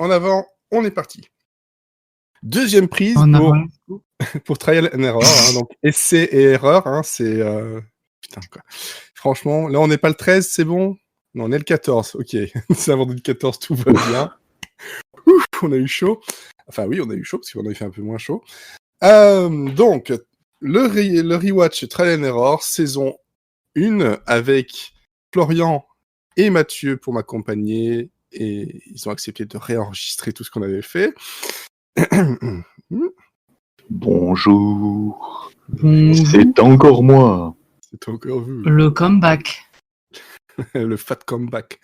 en avant, on est parti. Deuxième prise pour Trial and Error, hein, donc essai et erreur, hein, c'est... Putain, quoi. Franchement, là, on n'est pas le 13, c'est bon? Non, on est le 14, ok. C'est avant le 14, tout va bien. Ouf, on a eu chaud. Enfin, oui, on a eu chaud, parce qu'on avait fait un peu moins chaud. Donc, le rewatch Trial and Error, saison 1, avec Florian et Mathieu pour m'accompagner, et ils ont accepté de réenregistrer tout ce qu'on avait fait. Bonjour. C'est encore moi. C'est encore vous. Le comeback. Le fat comeback.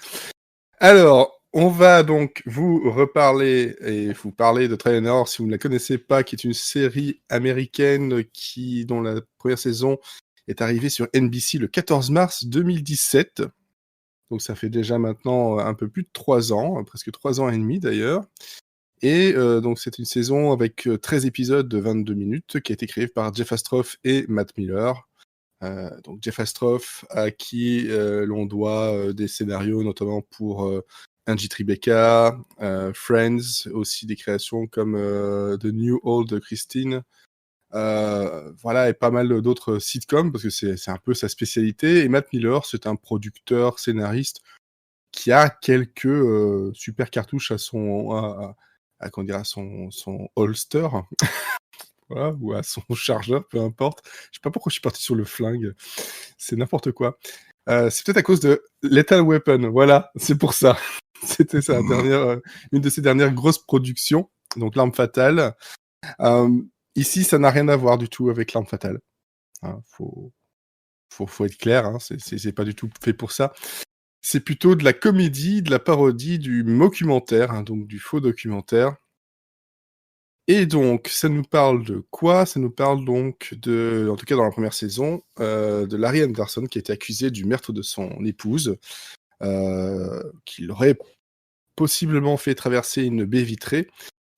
Alors, on va donc vous reparler et vous parler de Trial and Error si vous ne la connaissez pas, qui est une série américaine dont la première saison est arrivée sur NBC le 14 mars 2017. Donc ça fait déjà maintenant un peu plus de 3 ans, presque 3 ans et demi d'ailleurs. Et donc c'est une saison avec 13 épisodes de 22 minutes qui a été créée par Jeff Astrof et Matt Miller. Donc Jeff Astrof, à qui l'on doit des scénarios notamment pour Angie Tribeca, Friends, aussi des créations comme The New Old Christine, voilà, et pas mal d'autres sitcoms, parce que c'est un peu sa spécialité. Et Matt Miller, c'est un producteur, scénariste, qui a quelques super cartouches à son holster, voilà, ou à son chargeur, peu importe. Je sais pas pourquoi je suis parti sur le flingue, c'est n'importe quoi. C'est peut-être à cause de Lethal Weapon, voilà, c'est pour ça. C'était une de ses dernières grosses productions, donc L'Arme Fatale. Ici, ça n'a rien à voir du tout avec L'Arme Fatale. Hein, faut être clair, hein, c'est pas du tout fait pour ça. C'est plutôt de la comédie, de la parodie, du mockumentaire, hein, donc du faux documentaire. Et donc, ça nous parle de quoi? Ça nous parle donc en tout cas dans la première saison, de Larry Anderson qui a été accusé du meurtre de son épouse, qu'il aurait possiblement fait traverser une baie vitrée.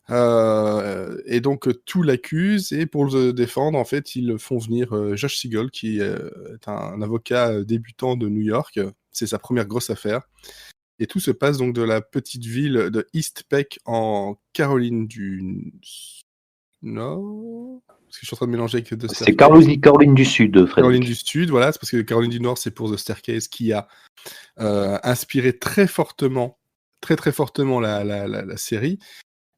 Et donc tout l'accuse, et pour le défendre, en fait, ils font venir Josh Siegel, qui est un avocat débutant de New York. C'est sa première grosse affaire. Et tout se passe donc de la petite ville de East Peck en Caroline du Nord. Parce que je suis en train de mélanger avec The Staircase. C'est Caroline du Sud, Frédéric. Caroline du Sud, voilà, c'est parce que Caroline du Nord, c'est pour The Staircase, qui a inspiré très fortement la série.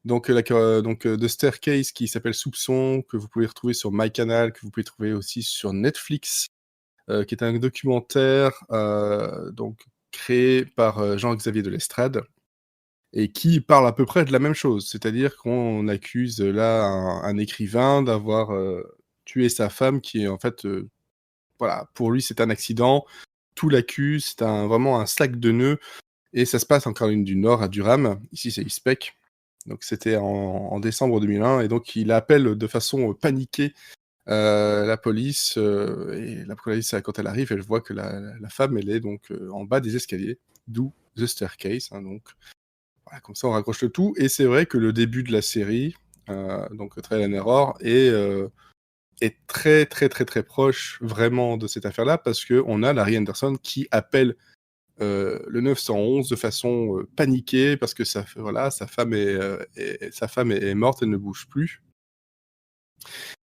Donc The Staircase, qui s'appelle Soupçon, que vous pouvez retrouver sur MyCanal, que vous pouvez trouver aussi sur Netflix, qui est un documentaire donc créé par Jean-Xavier de Lestrade, et qui parle à peu près de la même chose. C'est-à-dire qu'on accuse là un écrivain d'avoir tué sa femme, qui est en fait... voilà, pour lui, c'est un accident. Tout l'accuse, c'est vraiment un sac de nœuds. Et ça se passe en Caroline du Nord, à Durham. Ici, c'est East Peck. Donc, c'était en décembre 2001. Et donc, il appelle de façon paniquée la police. Et la police, quand elle arrive, elle voit que la femme, elle est donc en bas des escaliers, d'où The Staircase. Hein, donc, voilà, comme ça, on raccroche le tout. Et c'est vrai que le début de la série, donc Trial and Error, est très très très très proche vraiment de cette affaire-là, parce qu'on a Larry Anderson qui appelle le 911 de façon paniquée, parce que sa femme est morte, elle ne bouge plus.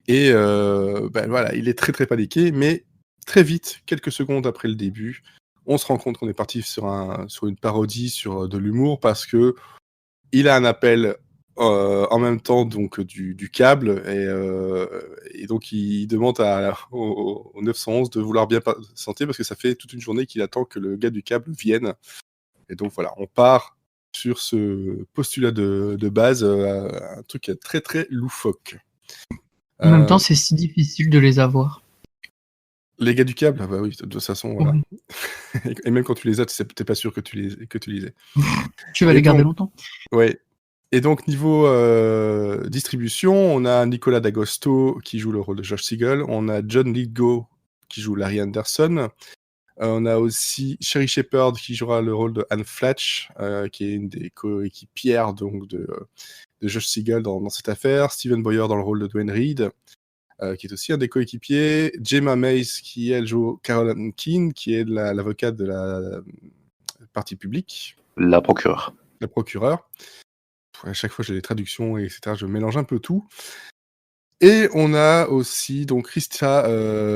Et voilà, il est très très paniqué, mais très vite, quelques secondes après le début, on se rend compte qu'on est parti sur une parodie, sur de l'humour, parce que il a un appel en même temps donc du câble, et donc il demande au 911 de vouloir bien patienter, parce que ça fait toute une journée qu'il attend que le gars du câble vienne. Et donc voilà, on part sur ce postulat de base, un truc très très loufoque. En même temps, c'est si difficile de les avoir. Les gars du câble, ah bah oui, de toute façon, voilà. Oui. Et même quand tu les as, t'es pas sûr que tu les aies. Tu vas les garder longtemps. Ouais. Et donc, niveau distribution, on a Nicolas D'Agosto qui joue le rôle de Josh Siegel, on a John Lithgow qui joue Larry Anderson, on a aussi Sherry Shepherd qui jouera le rôle de Anne Fletch, qui est une des coéquipières donc, de Josh Siegel dans cette affaire, Stephen Boyer dans le rôle de Dwayne Reed, qui est aussi un des coéquipiers, Jemma Mace qui, elle, joue Caroline Keane, qui est l'avocate de la partie publique. La procureure. La procureure. à chaque fois j'ai des traductions, etc. Je mélange un peu tout. Et on a aussi donc Krista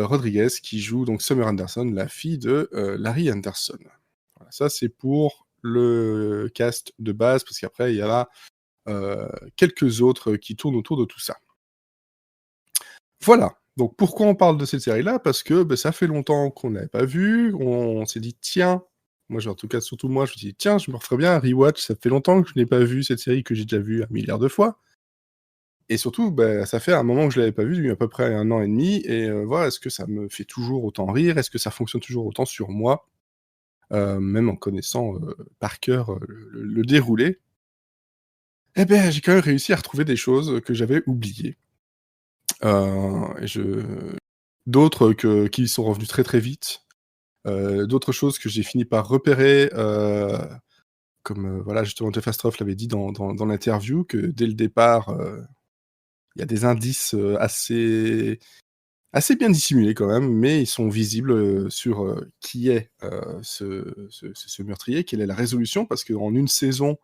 Rodriguez qui joue donc Summer Anderson, la fille de Larry Anderson. Voilà, ça c'est pour le cast de base, parce qu'après il y en a quelques autres qui tournent autour de tout ça. Voilà. Donc pourquoi on parle de cette série-là? Parce que ça fait longtemps qu'on l'avait pas vue. On s'est dit tiens, moi en tout cas surtout moi, je me suis dit tiens, je me referais bien un rewatch. Ça fait longtemps que je n'ai pas vu cette série que j'ai déjà vue 1 milliard de fois. Et surtout, ça fait un moment que je l'avais pas vue, à peu près 1 an et demi. Et voilà, est-ce que ça me fait toujours autant rire? Est-ce que ça fonctionne toujours autant sur moi? Même en connaissant par cœur le déroulé. Eh ben, j'ai quand même réussi à retrouver des choses que j'avais oubliées. D'autres qui sont revenus très très vite. D'autres choses que j'ai fini par repérer, comme voilà, justement Jeff Astrof l'avait dit dans l'interview, que dès le départ, il y a des indices assez bien dissimulés quand même, mais ils sont visibles sur qui est ce meurtrier, quelle est la résolution, parce qu'en 1 saison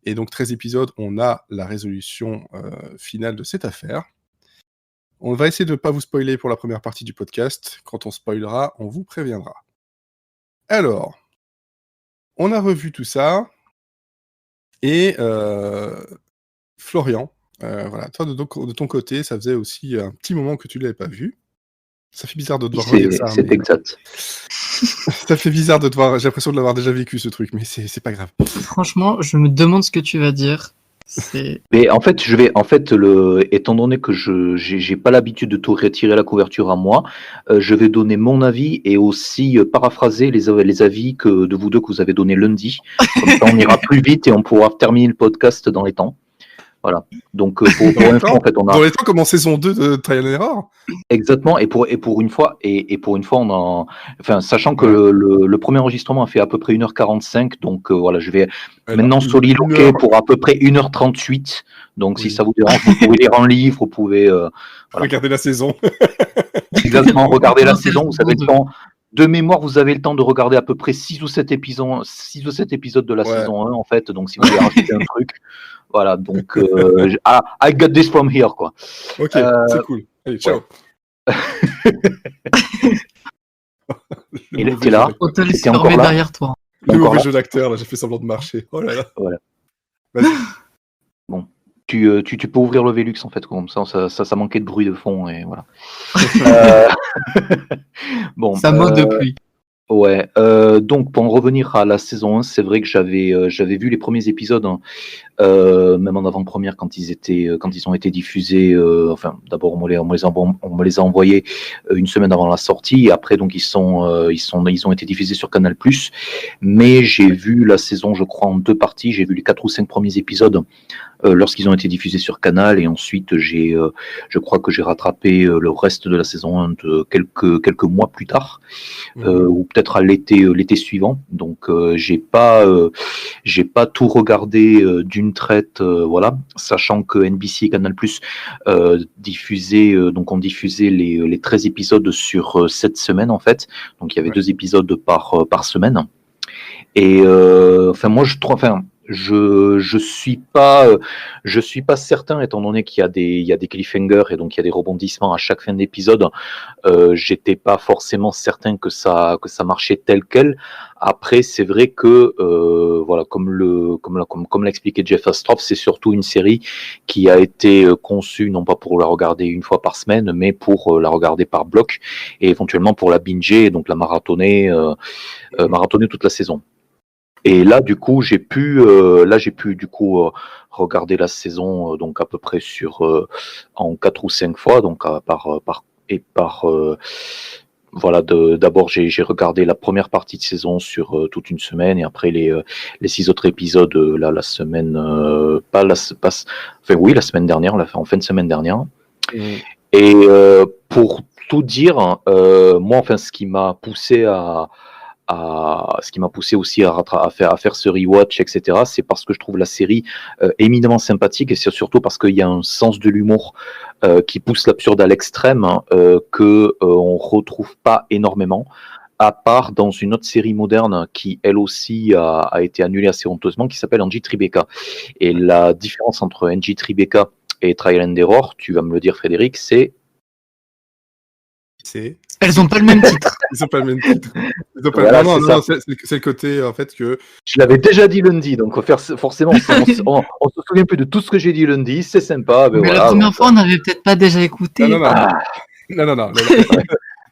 et donc 13 épisodes, on a la résolution finale de cette affaire. On va essayer de ne pas vous spoiler pour la première partie du podcast. Quand on spoilera, on vous préviendra. Alors, on a revu tout ça. Et Florian, voilà, toi de ton côté, ça faisait aussi un petit moment que tu l'avais pas vu. Ça fait bizarre de devoir redire ça. C'est exact. Ça fait bizarre de devoir. J'ai l'impression de l'avoir déjà vécu ce truc, mais c'est pas grave. Franchement, je me demande ce que tu vas dire. Mais en fait, étant donné que j'ai pas l'habitude de tout retirer la couverture à moi, je vais donner mon avis et aussi paraphraser les avis de vous deux que vous avez donnés lundi. Comme ça, on ira plus vite et on pourra terminer le podcast dans les temps. Voilà. Donc pour info, en fait, on a dans les temps comme en saison 2 de Trial and Error. Exactement. Et pour une fois, on en, enfin, sachant que le premier enregistrement a fait à peu près 1h45, donc voilà, je vais maintenant soliloquer pour à peu près 1h38. Donc si ça vous dérange, vous pouvez lire un livre, vous pouvez voilà. Regarder la saison. Exactement, regarder la saison. Vous avez le temps. De mémoire, vous avez le temps de regarder à peu près 6 ou 7 épisodes de la saison 1, en fait. Donc, si vous voulez rajouter un truc, voilà. Donc, I got this from here, quoi. Ok, c'est cool. Allez, ciao. Il était là. On te laisse fermer derrière toi. Le mauvais jeu d'acteur, là, j'ai fait semblant de marcher. Oh là là. Voilà. Vas-y. Bon. Tu peux ouvrir le Velux, en fait, comme ça manquait de bruit de fond, et voilà. Bon, ça mode de pluie. Ouais, donc pour en revenir à la saison 1, c'est vrai que j'avais vu les premiers épisodes, hein, même en avant-première quand ils ont été diffusés. Enfin, d'abord on me les a envoyés 1 semaine avant la sortie, et après donc ils ont été diffusés sur Canal+. Mais j'ai vu la saison, je crois, en 2 parties. J'ai vu les 4 ou 5 premiers épisodes lorsqu'ils ont été diffusés sur Canal, et ensuite je crois que j'ai rattrapé le reste de la saison 1 de quelques mois plus tard, ou peut-être à l'été suivant. Donc j'ai pas tout regardé d'une traite, voilà, sachant que NBC et Canal+ ont diffusé les 13 épisodes sur 7 semaines, en fait. Donc il y avait 2 épisodes par semaine. Et enfin moi je suis pas certain, étant donné qu'il y a des cliffhangers et donc il y a des rebondissements à chaque fin d'épisode. J'étais pas forcément certain que ça marchait tel quel. Après, c'est vrai que voilà, comme l'a expliqué Jeff Astrof, c'est surtout une série qui a été conçue non pas pour la regarder 1 fois par semaine, mais pour la regarder par bloc, et éventuellement pour la binger, donc la marathonner toute la saison. Et là, du coup, j'ai pu du coup regarder la saison donc à peu près en 4 ou 5 fois, donc voilà. D'abord, j'ai regardé la première partie de saison sur toute une semaine, et après les 6 autres épisodes la semaine, la semaine dernière, en fin de semaine dernière. Et pour tout dire, moi, enfin, ce qui m'a poussé aussi à faire ce rewatch, etc., c'est parce que je trouve la série éminemment sympathique, et c'est surtout parce qu'il y a un sens de l'humour qui pousse l'absurde à l'extrême, que on retrouve pas énormément. à part dans une autre série moderne qui, elle aussi, a été annulée assez honteusement, qui s'appelle Angie Tribeca. Et la différence entre Angie Tribeca et Trial and Error, tu vas me le dire, Frédéric, c'est... Elles n'ont pas le même titre. Ils n'ont pas le même titre. Voilà, Non, c'est le côté, en fait, que... Je l'avais déjà dit lundi, donc forcément, on se souvient plus de tout ce que j'ai dit lundi, c'est sympa. Mais voilà, la première fois, on n'avait peut-être pas déjà écouté. Non.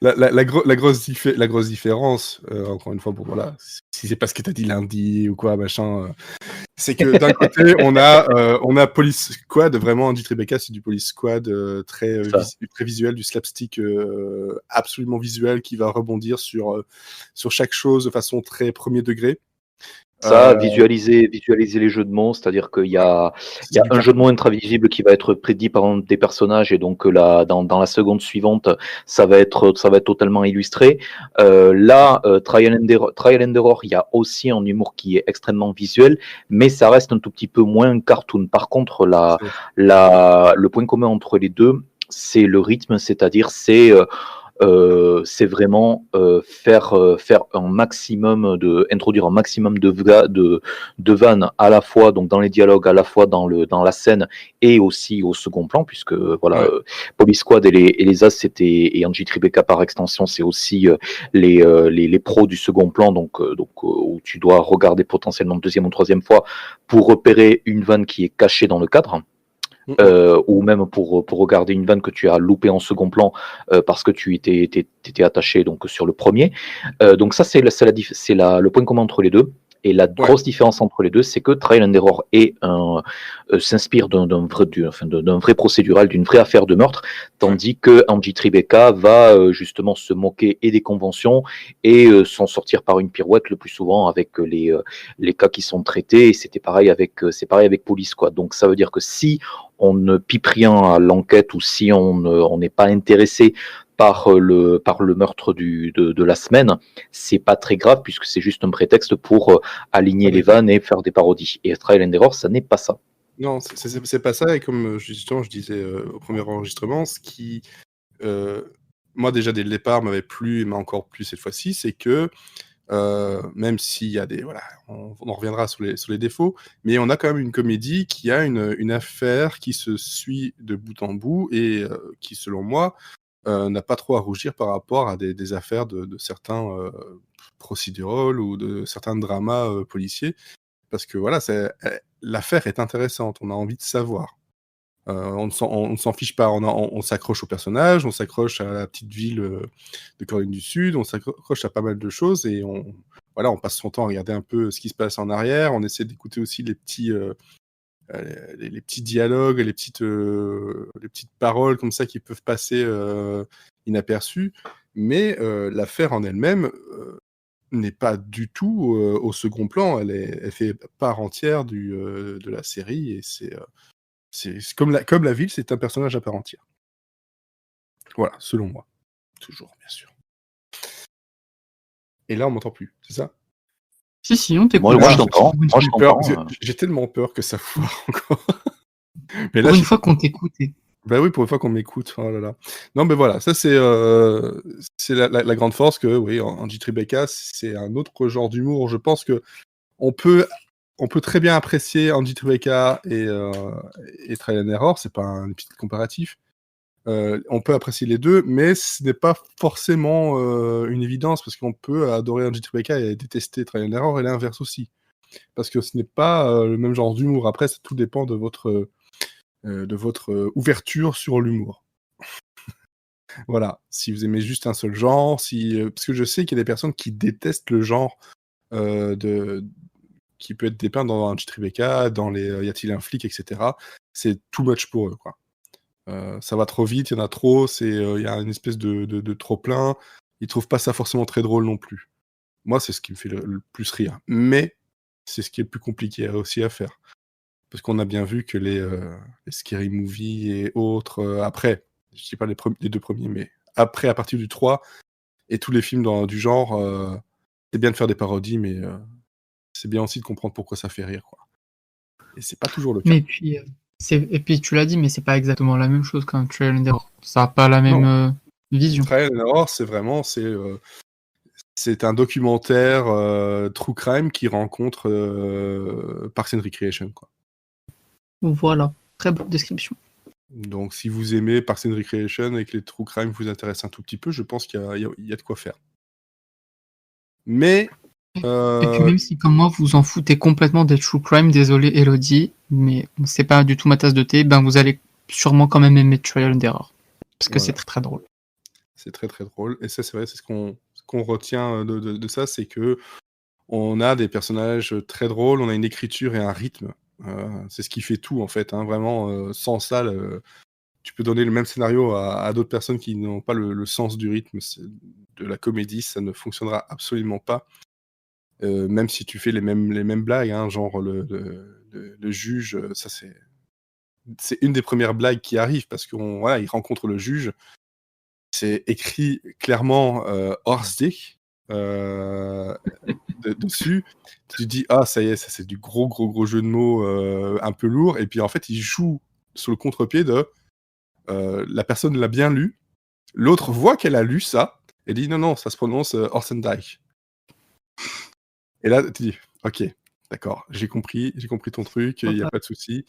La grosse différence, encore une fois, pour voilà, si c'est pas ce que t'as dit lundi ou quoi, machin, c'est que d'un côté, on a Police Squad, vraiment, Angie Tribeca, c'est du Police Squad très visuel, du slapstick absolument visuel qui va rebondir sur chaque chose de façon très premier degré. Visualiser les jeux de mots, c'est-à-dire qu'il y a un jeu de mots intravisible qui va être prédit par des personnages et donc dans la seconde suivante, ça va être totalement illustré. Trial and Error, il y a aussi un humour qui est extrêmement visuel, mais ça reste un tout petit peu moins cartoon. Par contre, le point commun entre les deux, c'est le rythme, c'est-à-dire c'est vraiment faire un maximum introduire un maximum de vannes à la fois donc dans les dialogues, à la fois dans la scène et aussi au second plan, puisque voilà, Police Squad et les As et Angie Tribeca par extension, c'est aussi les pros du second plan, donc où tu dois regarder potentiellement une deuxième ou troisième fois pour repérer une vanne qui est cachée dans le cadre. Ou même pour regarder une vanne que tu as loupée en second plan parce que tu étais attaché donc sur le premier. Donc ça c'est le point commun entre les deux. Et la grosse différence entre les deux, c'est que Trial and Error s'inspire d'un vrai procédural, d'une vraie affaire de meurtre, tandis que Angie Tribeca va justement se moquer et des conventions et s'en sortir par une pirouette le plus souvent avec les cas qui sont traités. Et c'est pareil avec Police, quoi. Donc ça veut dire que si on ne pipe rien à l'enquête ou si on n'est pas intéressé par le meurtre de la semaine, c'est pas très grave puisque c'est juste un prétexte pour aligner les vannes et faire des parodies. Et Trial and Error, ça n'est pas ça. Non, c'est pas ça. Et comme justement je disais au premier enregistrement, ce qui, moi déjà dès le départ m'avait plu et m'a encore plu cette fois-ci, c'est que même s'il y a des... Voilà, on en reviendra sur les défauts, mais on a quand même une comédie qui a une affaire qui se suit de bout en bout et qui, selon moi, n'a pas trop à rougir par rapport à des affaires de certains procédurals ou de certains dramas policiers. Parce que voilà, l'affaire est intéressante, on a envie de savoir. On ne s'en fiche pas, on s'accroche au personnage, on s'accroche à la petite ville de Caroline du Sud, on s'accroche à pas mal de choses et on passe son temps à regarder un peu ce qui se passe en arrière, on essaie d'écouter aussi les petits dialogues, les petites paroles comme ça qui peuvent passer inaperçues, mais l'affaire en elle-même n'est pas du tout au second plan, elle fait part entière de la série et c'est comme la ville, c'est un personnage à part entière. Voilà, selon moi. Toujours, bien sûr. Et là, on m'entend plus, c'est ça? Si, on t'écoute. Moi, je t'entends. J'ai tellement peur que ça foire encore. Mais là, pour une fois qu'on t'écoute. Bah oui, pour une fois qu'on m'écoute. Oh là là. Non, mais voilà, ça c'est la grande force que, oui, Angie Tribeca, c'est un autre genre d'humour. Je pense que on peut très bien apprécier Angie Tribeca et Trial and Error, c'est pas un épisode comparatif. On peut apprécier les deux, mais ce n'est pas forcément une évidence, parce qu'on peut adorer Angie Tribeca et détester Trial and Error, et l'inverse aussi. Parce que ce n'est pas le même genre d'humour. Après, ça tout dépend de votre ouverture sur l'humour. Voilà, si vous aimez juste un seul genre, parce que je sais qu'il y a des personnes qui détestent le genre qui peut être dépeint dans Angie Tribeca, dans les Y a-t-il un flic, etc. C'est too much pour eux, quoi. Ça va trop vite, il y en a trop, il y a une espèce de trop-plein. Ils trouvent pas ça forcément très drôle non plus. Moi, c'est ce qui me fait le plus rire. Mais c'est ce qui est le plus compliqué aussi à faire. Parce qu'on a bien vu que les Scary Movie et autres, après, je dis pas les deux premiers, mais après, à partir du 3, et tous les films du genre, c'est bien de faire des parodies, mais c'est bien aussi de comprendre pourquoi ça fait rire, quoi. Et c'est pas toujours le cas. Mais puis, et puis tu l'as dit, mais c'est pas exactement la même chose qu'un Trial and Error. Ça n'a pas la même vision. Trial and Error, c'est vraiment, c'est un documentaire true crime qui rencontre Parks and Recreation, quoi. Voilà, très bonne description. Donc, si vous aimez Parks and Recreation et que les true crime vous intéressent un tout petit peu, je pense qu'il y a de quoi faire. Mais Et puis même si comme moi vous en foutez complètement des true crime, désolé Elodie, mais c'est pas du tout ma tasse de thé, ben vous allez sûrement quand même aimer Trial and Error. Parce que c'est très très drôle. C'est très très drôle. Et ça, c'est vrai, c'est ce qu'on retient de ça, c'est que on a des personnages très drôles, on a une écriture et un rythme. C'est ce qui fait tout, en fait. Hein, vraiment, sans ça, tu peux donner le même scénario à d'autres personnes qui n'ont pas le sens du rythme de la comédie, ça ne fonctionnera absolument pas. Même si tu fais les mêmes blagues, hein, genre le juge, ça c'est une des premières blagues qui arrive parce qu'il rencontre le juge. C'est écrit clairement Horst-Dick dessus. Tu te dis, ah, ça y est, ça c'est du gros jeu de mots un peu lourd. Et puis en fait, il joue sur le contre-pied de la personne l'a bien lu. L'autre voit qu'elle a lu ça et dit non, ça se prononce Horst-Dick. Et là, tu dis, ok, d'accord, j'ai compris ton truc, il n'y a pas de souci.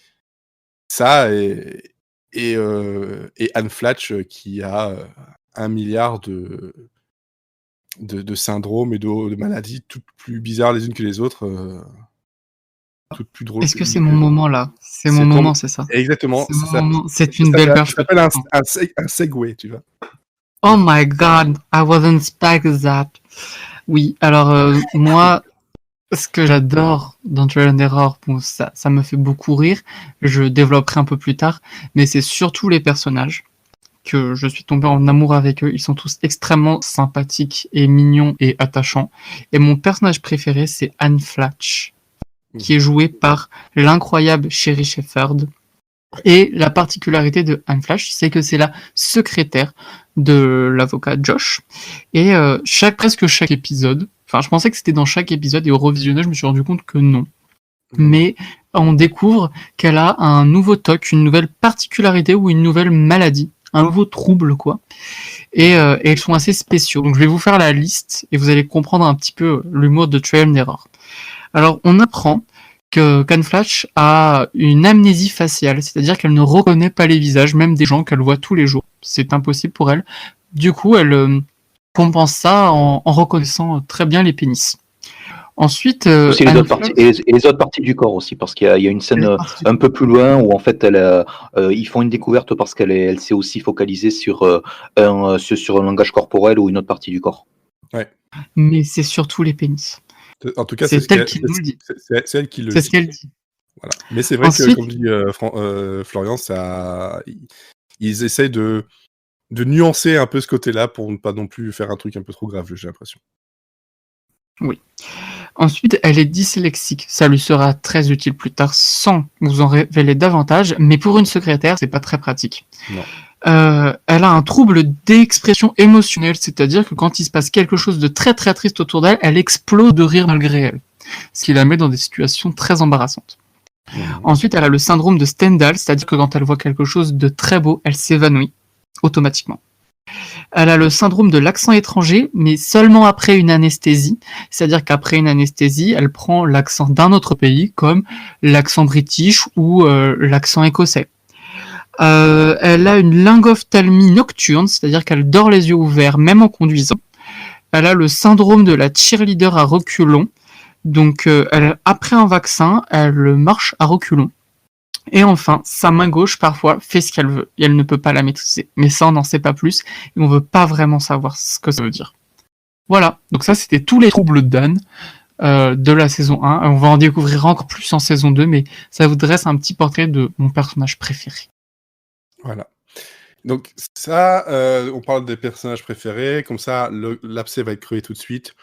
Ça et Anne Flatch qui a 1 milliard de syndromes et de maladies toutes plus bizarres les unes que les autres, toutes plus drôles. Est-ce que c'est mon moment là? C'est mon moment, c'est ça? Exactement. C'est une belle perche. Ça s'appelle un segue, tu vois. Oh my god, I wasn't expecting that. Oui, alors moi, ce que j'adore dans Trial and Error, bon, ça me fait beaucoup rire, je développerai un peu plus tard, mais c'est surtout les personnages que je suis tombé en amour avec eux. Ils sont tous extrêmement sympathiques et mignons et attachants. Et mon personnage préféré, c'est Anne Flatch, qui est jouée par l'incroyable Sherry Shepherd. Et la particularité de Anne Flatch, c'est que c'est la secrétaire de l'avocat Josh. Et presque chaque épisode, enfin je pensais que c'était dans chaque épisode, et au revisionnage je me suis rendu compte que non. Mais on découvre qu'elle a un nouveau TOC, une nouvelle particularité ou une nouvelle maladie, un nouveau trouble quoi. Et elles sont assez spéciaux. Donc je vais vous faire la liste et vous allez comprendre un petit peu l'humour de Trial and Error. Alors on apprend qu'Anne Flatch a une amnésie faciale, c'est-à-dire qu'elle ne reconnaît pas les visages, même des gens qu'elle voit tous les jours. C'est impossible pour elle. Du coup, elle compense ça en reconnaissant très bien les pénis. Ensuite, aussi les autres parties du corps aussi, parce qu'il y a une scène un peu plus loin où en fait ils font une découverte parce qu'elle s'est aussi focalisée sur un langage corporel ou une autre partie du corps. Ouais. Mais c'est surtout les pénis. En tout cas, c'est elle qui nous le dit. C'est elle qui le dit. C'est ce qu'elle dit. Voilà. Mais c'est vrai que, comme dit Florian, ils essayent de nuancer un peu ce côté-là pour ne pas non plus faire un truc un peu trop grave, j'ai l'impression. Oui. Ensuite, elle est dyslexique. Ça lui sera très utile plus tard sans vous en révéler davantage, mais pour une secrétaire, c'est pas très pratique. Non. Elle a un trouble d'expression émotionnelle, c'est-à-dire que quand il se passe quelque chose de très très triste autour d'elle, elle explose de rire malgré elle, ce qui la met dans des situations très embarrassantes. Ensuite, elle a le syndrome de Stendhal, c'est-à-dire que quand elle voit quelque chose de très beau, elle s'évanouit automatiquement. Elle a le syndrome de l'accent étranger, mais seulement après une anesthésie, c'est-à-dire qu'après une anesthésie, elle prend l'accent d'un autre pays, comme l'accent british ou l'accent écossais. Elle a une lingophthalmie nocturne, c'est-à-dire qu'elle dort les yeux ouverts même en conduisant. Elle a le syndrome de la cheerleader à reculons, donc après un vaccin, elle marche à reculons. Et enfin, sa main gauche parfois fait ce qu'elle veut, et elle ne peut pas la maîtriser. Mais ça, on n'en sait pas plus, et on veut pas vraiment savoir ce que ça veut dire. Voilà, donc ça c'était tous les troubles d'Anne de la saison 1. On va en découvrir encore plus en saison 2, mais ça vous dresse un petit portrait de mon personnage préféré. Voilà. Donc ça, on parle des personnages préférés, comme ça l'abcès va être crevé tout de suite.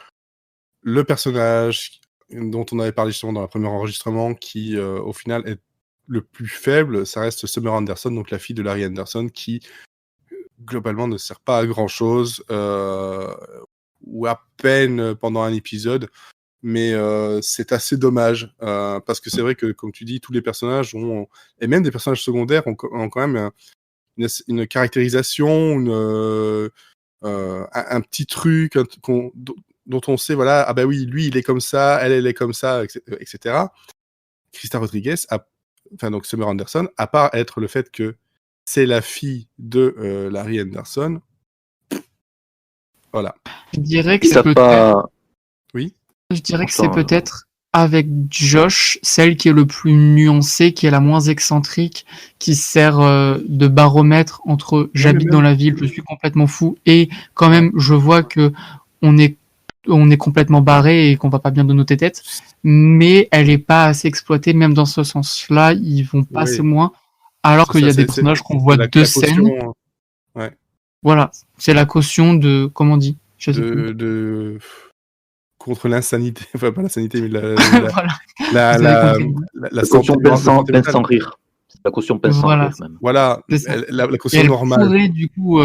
Le personnage dont on avait parlé justement dans le premier enregistrement, qui au final est le plus faible, ça reste Summer Anderson, donc la fille de Larry Anderson, qui globalement ne sert pas à grand chose, ou à peine pendant un épisode, mais c'est assez dommage, parce que c'est vrai que, comme tu dis, tous les personnages et même des personnages secondaires ont quand même une caractérisation, un petit truc dont on sait, voilà, ah bah oui, lui, il est comme ça, elle est comme ça, etc. Krista Rodriguez, donc Summer Anderson, à part être le fait que c'est la fille de Larry Anderson, voilà. Je dirais que Ils c'est savent peut-être, pas. Oui. je dirais que c'est Enfin, peut-être avec Josh, celle qui est le plus nuancée, qui est la moins excentrique, qui sert de baromètre entre j'habite même- dans la ville, je suis complètement fou, et quand même je vois que on est complètement barré et qu'on va pas bien de nos têtes, mais elle est pas assez exploitée, même dans ce sens-là, ils vont pas assez Oui. loin, alors C'est qu'il y ça, a des c'est personnages qu'on voit la deux scènes, caution, ouais, voilà, c'est la caution de, comment on dit, je sais plus. de contre l'insanité, enfin pas l'insanité, mais Voilà, la, vous avez la, compris. la la santé, caution la santé pince mentale. sans rire. C'est la caution pince sans Voilà, rire, même. Voilà, c'est ça. la Et caution elle normale. pourrait du coup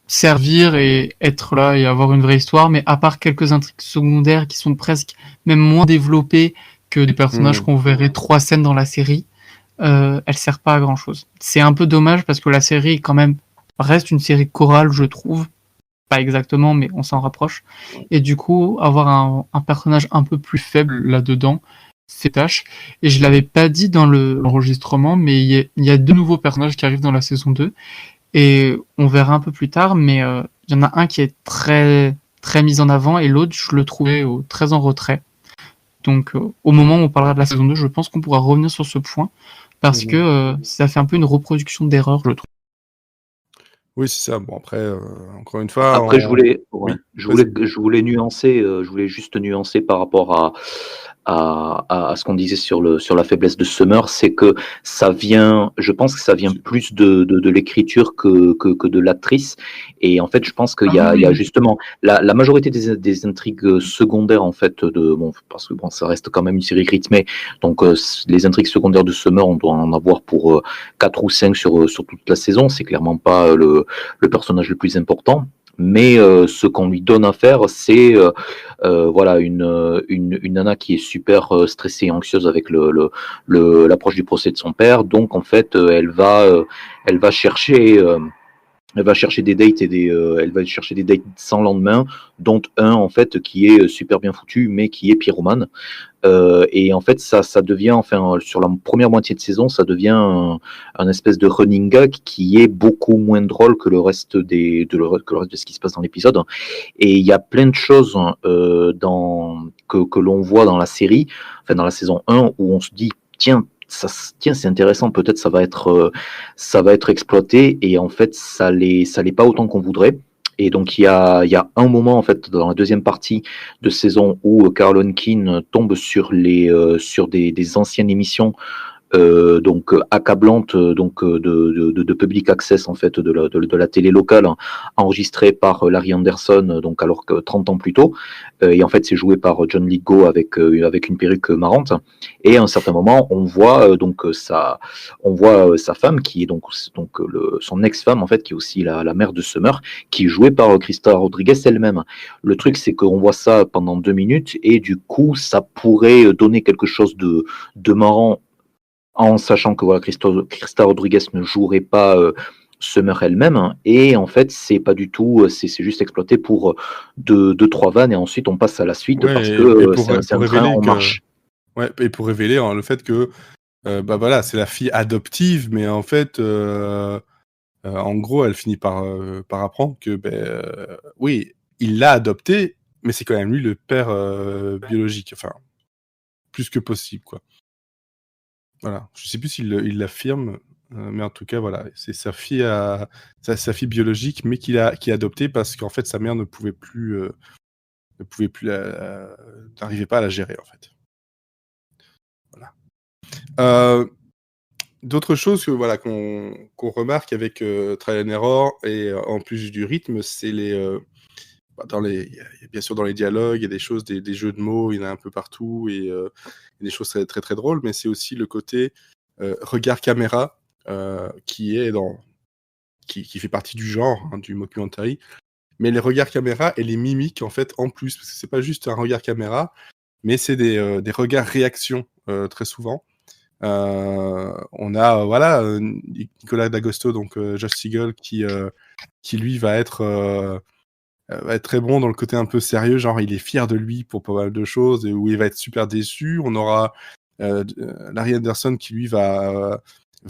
servir et être là et avoir une vraie histoire, mais à part quelques intrigues secondaires qui sont presque même moins développées que des personnages qu'on verrait 3 scènes dans la série, elle sert pas à grand chose. C'est un peu dommage parce que la série quand même reste une série chorale, je trouve. Pas exactement, mais on s'en rapproche. Et du coup, avoir un personnage un peu plus faible là-dedans, c'est tâche. Et je l'avais pas dit dans l'enregistrement, mais il y a 2 nouveaux personnages qui arrivent dans la saison 2. Et on verra un peu plus tard, mais il y en a un qui est très très mis en avant et l'autre, je le trouvais très en retrait. Donc au moment où on parlera de la saison 2, je pense qu'on pourra revenir sur ce point parce que ça fait un peu une reproduction d'erreurs, je trouve. Oui, c'est ça. Bon, après, encore une fois, Après, oui, vas-y. je voulais nuancer, je voulais juste nuancer par rapport à ce qu'on disait sur la faiblesse de Summer, c'est que ça vient, je pense que ça vient plus de l'écriture que de l'actrice. Et en fait, je pense qu'il y a justement la majorité des intrigues secondaires, en fait, bon, parce que bon, ça reste quand même une série rythmée. Donc, les intrigues secondaires de Summer, on doit en avoir pour 4 ou 5 sur toute la saison. C'est clairement pas le personnage le plus important. Mais ce qu'on lui donne à faire, c'est voilà une nana qui est super stressée et anxieuse avec l'approche du procès de son père. Donc en fait, elle va chercher des dates elle va chercher des dates sans lendemain, dont un en fait qui est super bien foutu, mais qui est pyromane. Et en fait, ça devient, enfin, sur la première moitié de saison, ça devient un espèce de running gag qui est beaucoup moins drôle que le reste que le reste de ce qui se passe dans l'épisode. Et il y a plein de choses que l'on voit dans la série, enfin dans la saison 1, où on se dit, tiens, c'est intéressant, peut-être ça va être exploité, et en fait, ça l'est pas autant qu'on voudrait. Et donc il y a un moment en fait dans la deuxième partie de saison où Carol Keane tombe sur des anciennes émissions donc accablante de public access en fait de la télé locale, hein, enregistrée par Larry Anderson, donc alors que 30 ans plus tôt, et en fait c'est joué par John Lithgow avec une perruque marrante. Et à un certain moment on voit sa femme qui est son ex-femme en fait, qui est aussi la mère de Summer, qui est jouée par Krista Rodriguez elle-même. Le truc c'est qu'on voit ça pendant 2 minutes et du coup ça pourrait donner quelque chose de marrant, en sachant que voilà, Krista Rodriguez ne jouerait pas Summer elle-même, hein, et en fait c'est pas du tout, c'est juste exploité pour deux trois vannes, et ensuite on passe à la suite parce Ouais, et que pour c'est un train révéler en que, marche. ouais, et pour révéler hein, le fait que, bah voilà, c'est la fille adoptive, mais en fait, en gros, elle finit par apprendre que, oui, il l'a adoptée, mais c'est quand même lui le père biologique, enfin, plus que possible, quoi. Voilà. Je sais plus il l'affirme, mais en tout cas, voilà, c'est sa fille sa fille biologique, mais qui a adopté parce qu'en fait, sa mère ne pouvait plus n'arrivait pas à la gérer, en fait. Voilà. D'autres choses que, voilà, qu'on remarque avec Trial and Error et en plus du rythme, c'est il y a bien sûr dans les dialogues, il y a des choses, des jeux de mots, il y en a un peu partout, et il y a des choses très, très, très drôles, mais c'est aussi le côté regard caméra qui fait partie du genre, hein, du mockumentary. Mais les regards caméra et les mimiques, en fait, en plus, parce que c'est pas juste un regard caméra, mais c'est des regards réactions très souvent. On a voilà Nicolas D'Agosto, donc Josh Siegel, qui lui va être va être très bon dans le côté un peu sérieux, genre il est fier de lui pour pas mal de choses, et où il va être super déçu. On aura Larry Anderson qui lui va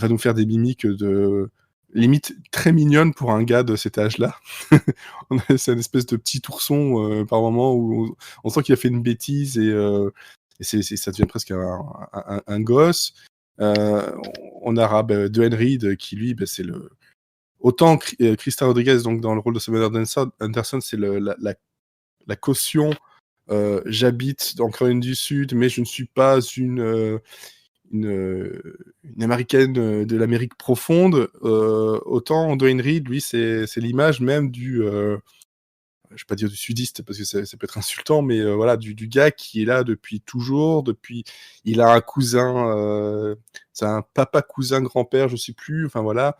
nous faire des mimiques de limite très mignonnes pour un gars de cet âge-là. C'est une espèce de petit ourson par moment où on sent qu'il a fait une bêtise et ça devient presque un gosse. On aura Dwayne Reed qui lui, c'est le autant Krista Rodriguez donc dans le rôle de Samuel Anderson, c'est la caution. J'habite en Caroline du Sud, mais je ne suis pas une américaine de l'Amérique profonde. Autant Dwayne Reed, lui, c'est l'image même du je vais pas dire du sudiste parce que ça peut être insultant, mais voilà, du gars qui est là depuis toujours, il a un cousin, c'est un papa cousin grand-père, je sais plus, enfin voilà,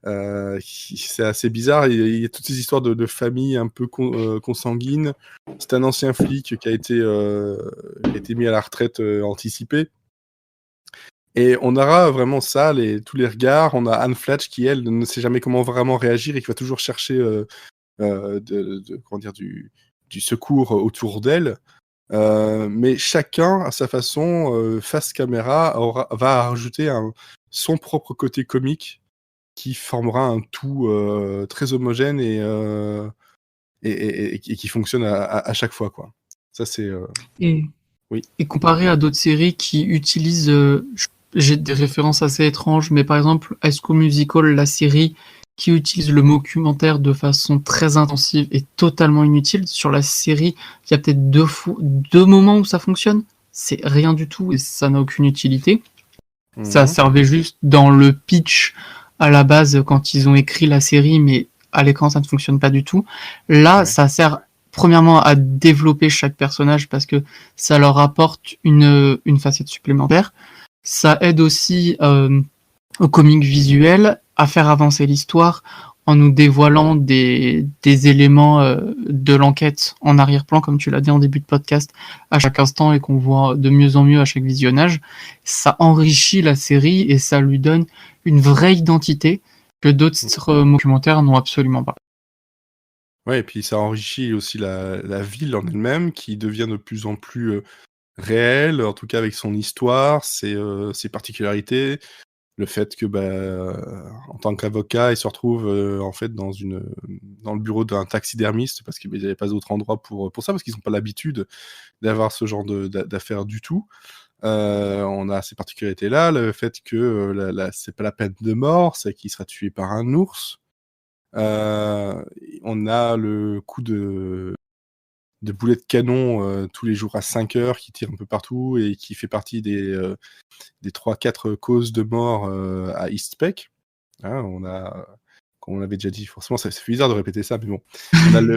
c'est assez bizarre. Il y a toutes ces histoires de famille un peu consanguines. C'est un ancien flic qui a été mis à la retraite anticipée. Et on aura vraiment ça, tous les regards. On a Anne Fletch qui, elle, ne sait jamais comment vraiment réagir et qui va toujours chercher du secours autour d'elle. Mais chacun, à sa façon, face caméra, va rajouter son propre côté comique qui formera un tout très homogène et qui fonctionne à chaque fois, quoi. Ça, c'est... Oui. Et comparé à d'autres séries qui utilisent, j'ai des références assez étranges, mais par exemple, High School Musical, la série qui utilise le documentaire de façon très intensive et totalement inutile. Sur la série, il y a peut-être deux moments où ça fonctionne. C'est rien du tout et ça n'a aucune utilité. Ça servait juste dans le pitch à la base quand ils ont écrit la série, mais à l'écran, ça ne fonctionne pas du tout. Là, ça sert premièrement à développer chaque personnage parce que ça leur apporte une facette supplémentaire. Ça aide aussi au comique visuel à faire avancer l'histoire en nous dévoilant des éléments de l'enquête en arrière-plan, comme tu l'as dit en début de podcast, à chaque instant et qu'on voit de mieux en mieux à chaque visionnage. Ça enrichit la série et ça lui donne une vraie identité que d'autres documentaires n'ont absolument pas. Ouais, et puis ça enrichit aussi la ville en elle-même, qui devient de plus en plus réelle, en tout cas avec son histoire, ses particularités, le fait que, en tant qu'avocat, il se retrouve en fait dans le bureau d'un taxidermiste parce qu'il n'y avait pas d'autre endroit pour ça, parce qu'ils n'ont pas l'habitude d'avoir ce genre d'affaires du tout. On a ces particularités-là, le fait que c'est pas la peine de mort, c'est qu'il sera tué par un ours. On a le coup de boulets de canon tous les jours à 5 heures qui tire un peu partout et qui fait partie des 3-4 causes de mort à Eastpeck. Hein, comme on l'avait déjà dit, forcément, ça fait bizarre de répéter ça, mais bon.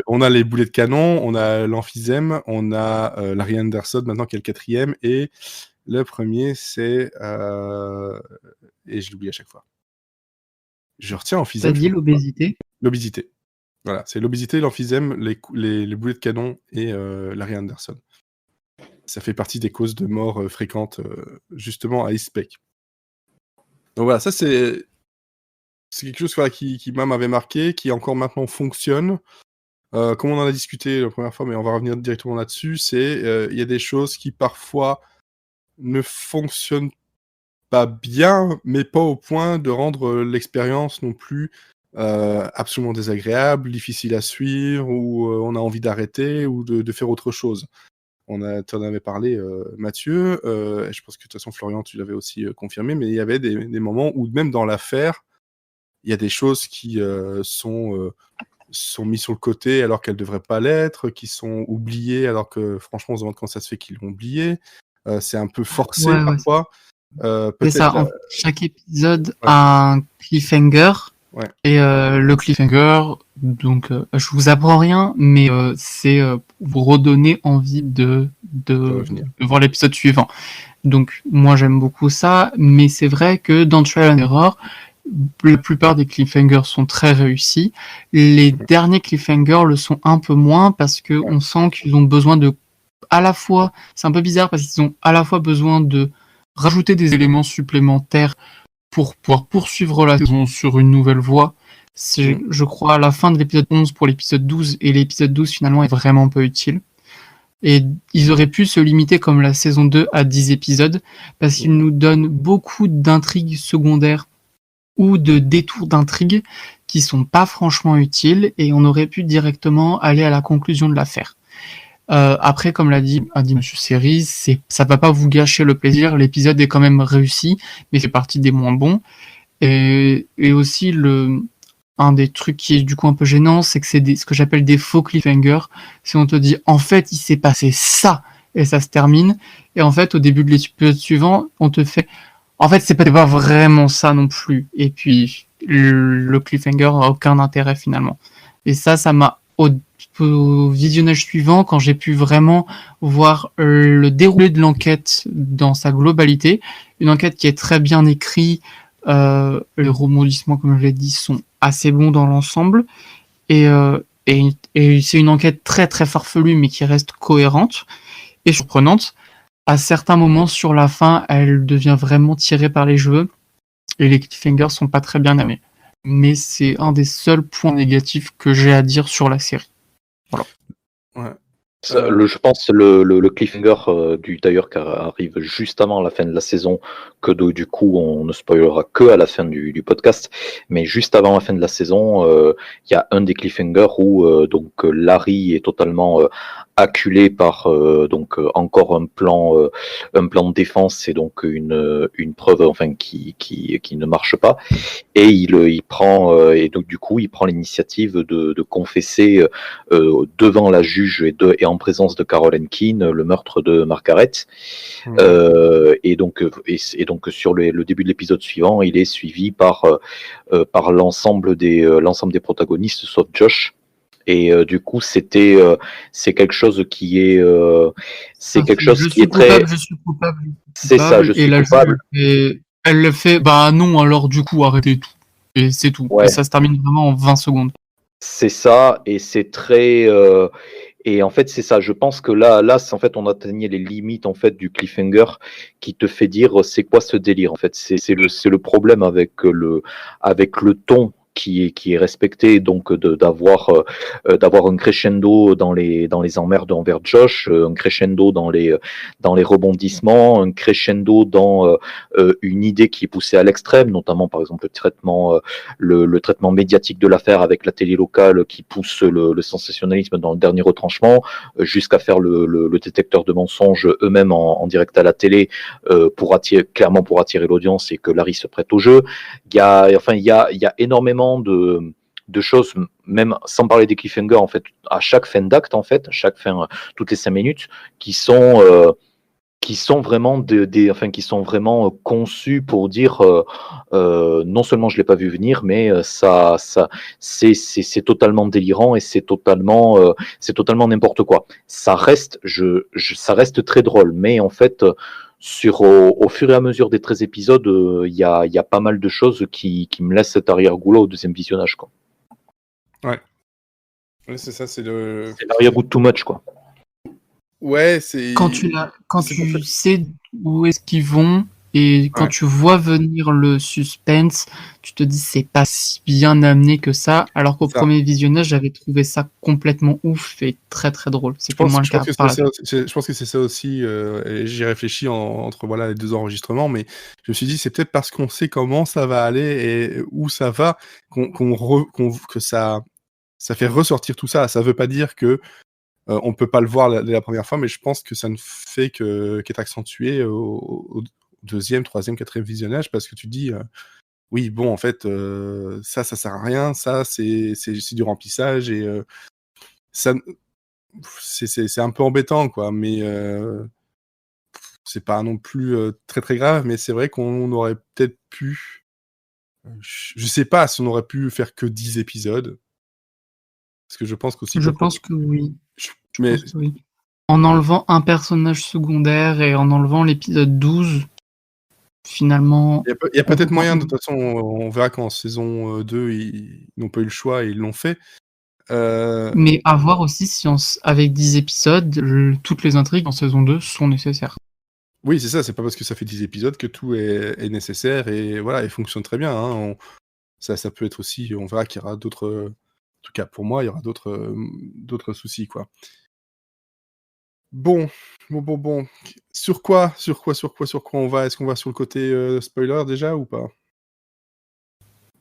On a les boulets de canon, on a l'emphysème, on a Larry Anderson maintenant qui est le 4e, et le premier, c'est... et je l'oublie à chaque fois. Je retiens emphysème. T'as dit l'obésité ? L'obésité. Voilà, c'est l'obésité, l'emphysème, les boulets de canon et Larry Anderson. Ça fait partie des causes de mort fréquentes, justement, à Eastpeck. Donc voilà, ça c'est quelque chose qui m'avait marqué, qui encore maintenant fonctionne. Comme on en a discuté la première fois, mais on va revenir directement là-dessus, c'est il y a des choses qui parfois ne fonctionnent pas bien, mais pas au point de rendre l'expérience non plus absolument désagréable, difficile à suivre, ou on a envie d'arrêter ou de faire autre chose. Tu en avais parlé, Mathieu, et je pense que de toute façon, Florian, tu l'avais aussi confirmé, mais il y avait des moments où même dans l'affaire, il y a des choses qui sont mises sur le côté alors qu'elles ne devraient pas l'être, qui sont oubliées alors que franchement, on se demande comment ça se fait qu'ils l'ont oublié. C'est un peu forcé parfois. C'est ça, chaque épisode a un cliffhanger. Ouais. Et le cliffhanger, donc je vous apprends rien, mais c'est vous redonner envie de voir l'épisode suivant. Donc moi j'aime beaucoup ça, mais c'est vrai que dans Trial and Error, la plupart des cliffhangers sont très réussis. Les derniers cliffhangers le sont un peu moins parce que on sent qu'ils ont besoin de, à la fois, c'est un peu bizarre parce qu'ils ont à la fois besoin de rajouter des éléments supplémentaires pour pouvoir poursuivre la saison sur une nouvelle voie, C'est, je crois, à la fin de l'épisode 11 pour l'épisode 12, et l'épisode 12 finalement est vraiment peu utile. Et ils auraient pu se limiter comme la saison 2 à 10 épisodes, parce qu'ils nous donnent beaucoup d'intrigues secondaires ou de détours d'intrigues qui sont pas franchement utiles, et on aurait pu directement aller à la conclusion de l'affaire. Après, comme a dit Monsieur Series, ça va pas vous gâcher le plaisir, l'épisode est quand même réussi, mais c'est partie des moins bons. Et aussi, un des trucs qui est du coup un peu gênant, c'est que c'est ce que j'appelle des faux cliffhangers. Si on te dit, en fait, il s'est passé ça, et ça se termine, et en fait, au début de l'épisode suivant, on te fait, en fait, c'est pas vraiment ça non plus. Et puis, le cliffhanger a aucun intérêt finalement. Et ça m'a, au visionnage suivant, quand j'ai pu vraiment voir le déroulé de l'enquête dans sa globalité, une enquête qui est très bien écrite, les rebondissements, comme je l'ai dit, sont assez bons dans l'ensemble, et c'est une enquête très très farfelue, mais qui reste cohérente et surprenante. À certains moments, sur la fin, elle devient vraiment tirée par les cheveux, et les cliffhangers sont pas très bien amenés. Mais c'est un des seuls points négatifs que j'ai à dire sur la série. Voilà. Ouais. Je pense le cliffhanger d'ailleurs qui arrive juste avant la fin de la saison, que du coup on ne spoilera que à la fin du podcast, mais juste avant la fin de la saison, il y a un des cliffhangers où donc Larry est totalement acculé par encore un plan de défense, et donc une preuve enfin qui ne marche pas, et il prend et donc du coup il prend l'initiative de confesser devant la juge et en présence de Caroline Keane le meurtre de Margaret. Et donc sur le début de l'épisode suivant, il est suivi par l'ensemble des protagonistes sauf Josh. Et du coup, c'est quelque chose qui est très. Je suis coupable. C'est ça, je suis coupable. Et elle le fait, bah non, alors du coup, arrêtez tout. Et c'est tout. Ouais. Et ça se termine vraiment en 20 secondes. C'est ça, et c'est très. Et en fait, c'est ça. Je pense que là, en fait, on atteignait les limites en fait du cliffhanger qui te fait dire c'est quoi ce délire. En fait, c'est le problème avec le ton qui est respecté, donc d'avoir un crescendo dans les emmerdes envers Josh, un crescendo dans les rebondissements, un crescendo dans une idée qui est poussée à l'extrême, notamment par exemple le traitement médiatique de l'affaire avec la télé locale qui pousse le sensationnalisme dans le dernier retranchement, jusqu'à faire le détecteur de mensonges eux-mêmes en direct à la télé, pour attirer l'audience et que Larry se prête au jeu. Il y a énormément de choses, même sans parler des cliffhangers, en fait, à chaque fin d'acte, en fait, toutes les 5 minutes, qui sont vraiment qui sont vraiment conçus pour dire non seulement je l'ai pas vu venir, mais c'est totalement délirant, et c'est totalement n'importe quoi. Ça reste très drôle, mais en fait au fur et à mesure des 13 épisodes, il y a pas mal de choses qui me laissent cet arrière-goût là au deuxième visionnage, quoi. Ouais, c'est ça, c'est l'arrière-goût de too much, quoi. Ouais, c'est. Quand tu sais où est-ce qu'ils vont, et quand tu vois venir le suspense, tu te dis c'est pas si bien amené que ça, alors qu'au premier visionnage, j'avais trouvé ça complètement ouf et très très drôle. C'était moins le cas. Je pense que c'est ça aussi, et j'y réfléchis entre les 2 enregistrements, mais je me suis dit c'est peut-être parce qu'on sait comment ça va aller et où ça va que ça fait ressortir tout ça. Ça veut pas dire que on peut pas le voir la première fois, mais je pense que ça ne fait qu'être accentué au deuxième, troisième, quatrième visionnage, parce que tu dis oui, bon, en fait, ça sert à rien, ça c'est du remplissage, et ça c'est un peu embêtant, quoi, mais c'est pas non plus très très grave, mais c'est vrai qu'on aurait peut-être pu, je sais pas si on aurait pu faire que 10 épisodes, parce que je pense qu'aussi. Je pense que oui. Mais oui. En enlevant un personnage secondaire et en enlevant l'épisode 12, finalement. Il y a peut-être moyen, de toute façon, on verra qu'en saison 2, ils n'ont pas eu le choix et ils l'ont fait. Mais à voir aussi si avec 10 épisodes, toutes les intrigues en saison 2 sont nécessaires. Oui, c'est ça, c'est pas parce que ça fait 10 épisodes que tout est nécessaire et voilà, et fonctionne très bien. Hein. ça peut être aussi, on verra qu'il y aura d'autres, en tout cas pour moi, il y aura d'autres soucis, quoi. Bon. Sur quoi on va? Est-ce qu'on va sur le côté spoiler déjà ou pas?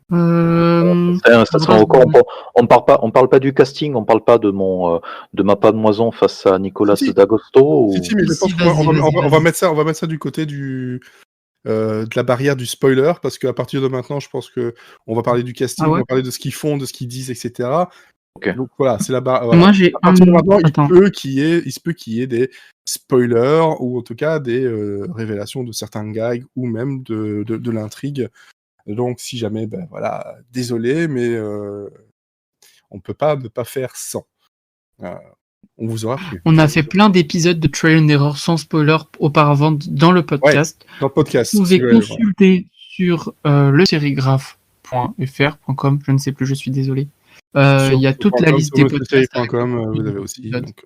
Ça sera encore, on parle pas du casting, on parle pas de de ma pademoison face à Nicolas D'Agosto. Si, mais je pense qu'on va mettre ça du côté de la barrière du spoiler, parce qu'à partir de maintenant, je pense que on va parler du casting, on va parler de ce qu'ils font, de ce qu'ils disent, etc. Okay. Donc voilà, c'est la barre. Voilà. Moi, j'ai à partir de maintenant, il se peut qu'il y ait des spoilers ou en tout cas des révélations de certains gags ou même de l'intrigue. Donc si jamais, voilà, désolé, mais on peut pas ne pas faire sans. On vous aura plu. On a fait plein d'épisodes de Trial and Error sans spoiler auparavant dans le podcast. Ouais, dans le podcast. Vous pouvez consulter sur lecerigraphe.fr.com, je ne sais plus, je suis désolé. Il y a toute la liste des podcasts. Vous avez aussi. Donc,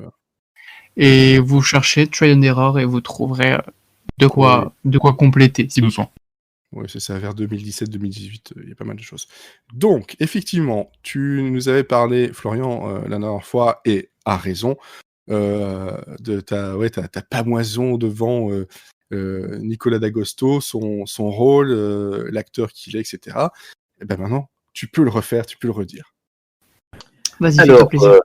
et vous cherchez Trial and Error et vous trouverez de quoi compléter si besoin. Oui, c'est ça, vers 2017-2018, il y a pas mal de choses. Donc, effectivement, tu nous avais parlé, Florian, la dernière fois, et à raison, de ta pamoison devant Nicolas D'Agosto, son rôle, l'acteur qu'il est, etc. Et ben maintenant, tu peux le refaire, tu peux le redire. Vas-y, fais-toi plaisir.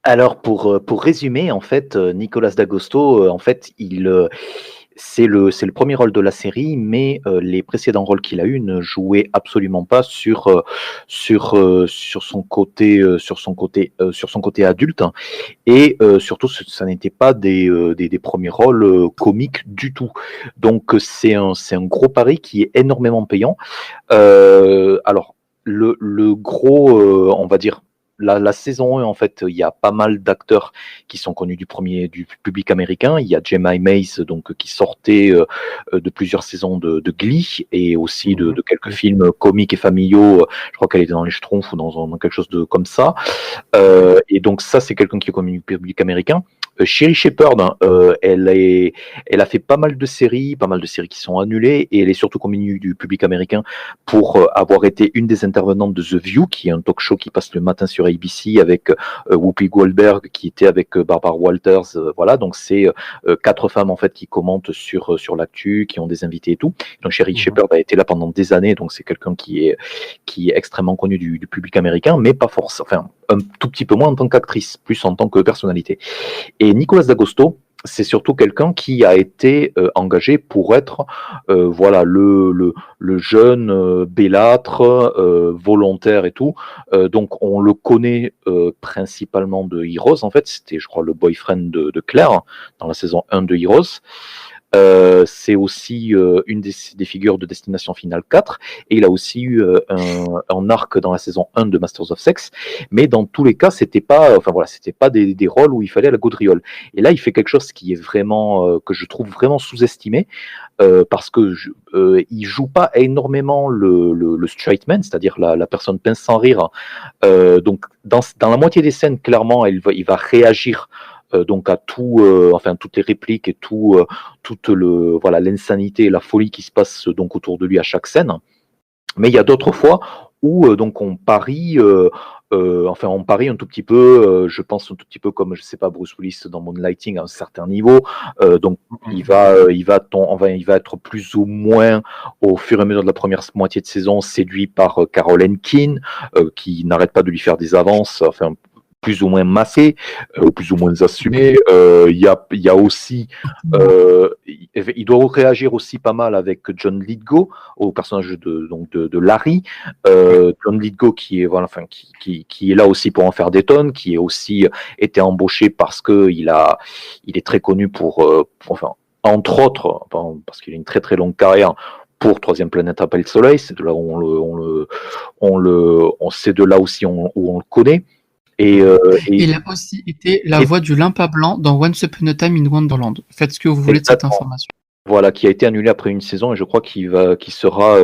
Alors, pour résumer, en fait, Nicolas D'Agosto, en fait, c'est le premier rôle de la série, mais les précédents rôles qu'il a eu ne jouaient absolument pas sur son côté adulte, hein. Et surtout ça n'était pas des premiers rôles comiques du tout. Donc c'est un gros pari qui est énormément payant. Alors le gros, on va dire, la saison 1, en fait, il y a pas mal d'acteurs qui sont connus du public américain. Il y a Jemima Mace, donc, qui sortait de plusieurs saisons de Glee et aussi de quelques films comiques et familiaux. Je crois qu'elle était dans Les Schtroumpfs ou dans quelque chose de comme ça. Et donc ça, c'est quelqu'un qui est connu du public américain. Sherry Shepherd, elle a fait pas mal de séries qui sont annulées, et elle est surtout connue du public américain pour avoir été une des intervenantes de The View, qui est un talk show qui passe le matin sur ABC avec Whoopi Goldberg, qui était avec Barbara Walters. Voilà, donc c'est 4 femmes en fait qui commentent sur l'actu, qui ont des invités et tout. Donc Sherry Shepherd a été là pendant des années, donc c'est quelqu'un qui est extrêmement connu du public américain, mais pas forcément, enfin un tout petit peu moins en tant qu'actrice, plus en tant que personnalité. Et Nicolas D'Agosto, c'est surtout quelqu'un qui a été engagé pour être voilà le jeune bellâtre, volontaire et tout. Donc on le connaît principalement de Heroes, en fait. C'était, je crois, le boyfriend de Claire dans la saison 1 de Heroes. C'est aussi une des figures de Destination Finale 4, et il a aussi eu un arc dans la saison 1 de Masters of Sex, mais dans tous les cas c'était pas des rôles où il fallait la gaudriole. Et là il fait quelque chose qui est vraiment que je trouve vraiment sous-estimé, parce que il joue pas énormément le straight man, c'est-à-dire la personne pince sans rire. Donc dans la moitié des scènes, clairement il va réagir donc à tout, enfin toutes les répliques et toute l'insanité et la folie qui se passe donc autour de lui à chaque scène. Mais il y a d'autres fois où donc on parie un tout petit peu, je pense un tout petit peu comme, je sais pas, Bruce Willis dans Moonlighting à un certain niveau. Donc il va être plus ou moins au fur et à mesure de la première moitié de saison séduit par Carol Enkin, qui n'arrête pas de lui faire des avances, enfin plus ou moins massé, ou plus ou moins assumé. Il y a aussi, il doit réagir aussi pas mal avec John Lithgow, au personnage de Larry. John Lithgow qui est là aussi pour en faire des tonnes, qui est aussi été embauché parce que il est très connu entre autres, parce qu'il a une très très longue carrière pour Troisième Planète Appelle le Soleil. C'est de là où c'est de là aussi où on le connaît. Et il a aussi été la voix du Limpa Blanc dans Once Upon a Time in Wonderland. Faites ce que vous voulez de cette information. Voilà, qui a été annulé après une saison, et je crois qu'il sera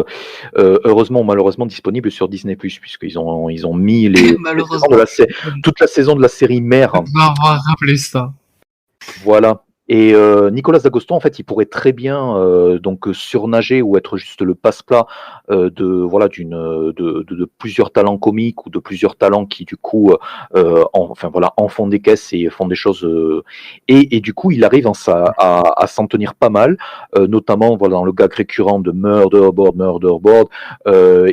heureusement ou malheureusement disponible sur Disney+, puisqu'ils ont mis toute la saison de la série mère. On va avoir rappelé ça. Voilà. Et Nicolas D'Agosto, en fait, il pourrait très bien donc surnager ou être juste le passe-plat de plusieurs talents comiques ou de plusieurs talents qui du coup en font des caisses et font des choses et du coup il arrive à s'en tenir pas mal, notamment voilà dans le gag récurrent de Murderboard.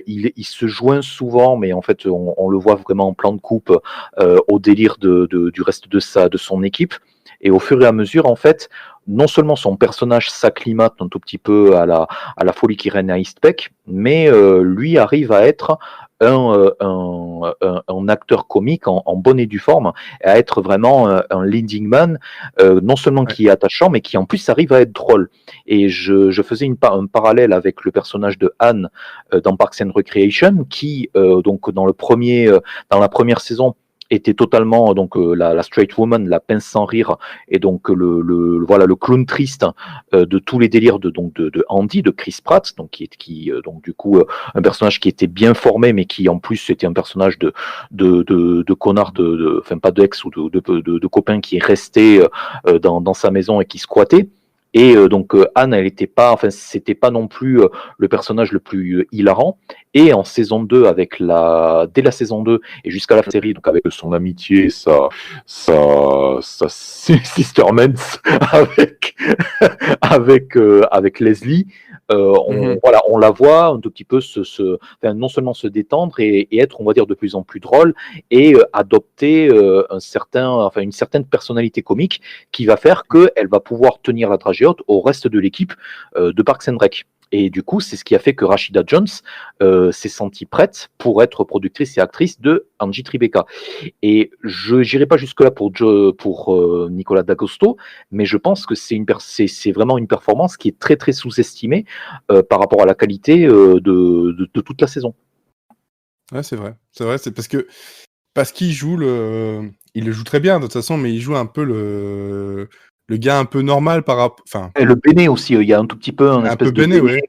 Il se joint souvent, mais en fait on le voit vraiment en plan de coupe au délire du reste de son équipe. Et au fur et à mesure, en fait, non seulement son personnage s'acclimate un tout petit peu à la folie qui règne à Eastpeck, mais lui arrive à être un acteur comique en bonne et due forme, et à être vraiment un leading man, non seulement qui est attachant, mais qui en plus arrive à être drôle. Et je faisais un parallèle avec le personnage de Anne dans Parks and Recreation, qui donc dans la première saison était totalement donc la straight woman, la pince sans rire, et donc le clown triste de tous les délires de Andy, de Chris Pratt, donc donc du coup un personnage qui était bien formé, mais qui en plus était un personnage de connard, enfin pas d'ex ou de copain qui est resté dans sa maison et qui squattait. Et donc Anne, c'était pas non plus le personnage le plus hilarant. Et en saison 2, dès la saison 2 et jusqu'à la série, donc avec son amitié, sa sistermance avec Leslie, on la voit un tout petit peu non seulement se détendre et être, on va dire, de plus en plus drôle et adopter une certaine personnalité comique qui va faire qu'elle va pouvoir tenir la dragée haute au reste de l'équipe de Parks and Rec. Et du coup, c'est ce qui a fait que Rashida Jones s'est sentie prête pour être productrice et actrice de Angie Tribeca. Et je n'irai pas jusque-là pour Nicolas D'Agosto, mais je pense que c'est vraiment une performance qui est très très sous-estimée par rapport à la qualité de toute la saison. Ouais, c'est vrai, c'est parce qu'il joue il le joue très bien de toute façon, mais il joue un peu le gars un peu normal par rapport, enfin. Et le béné aussi, il y a un tout petit peu un espèce de béné, ouais.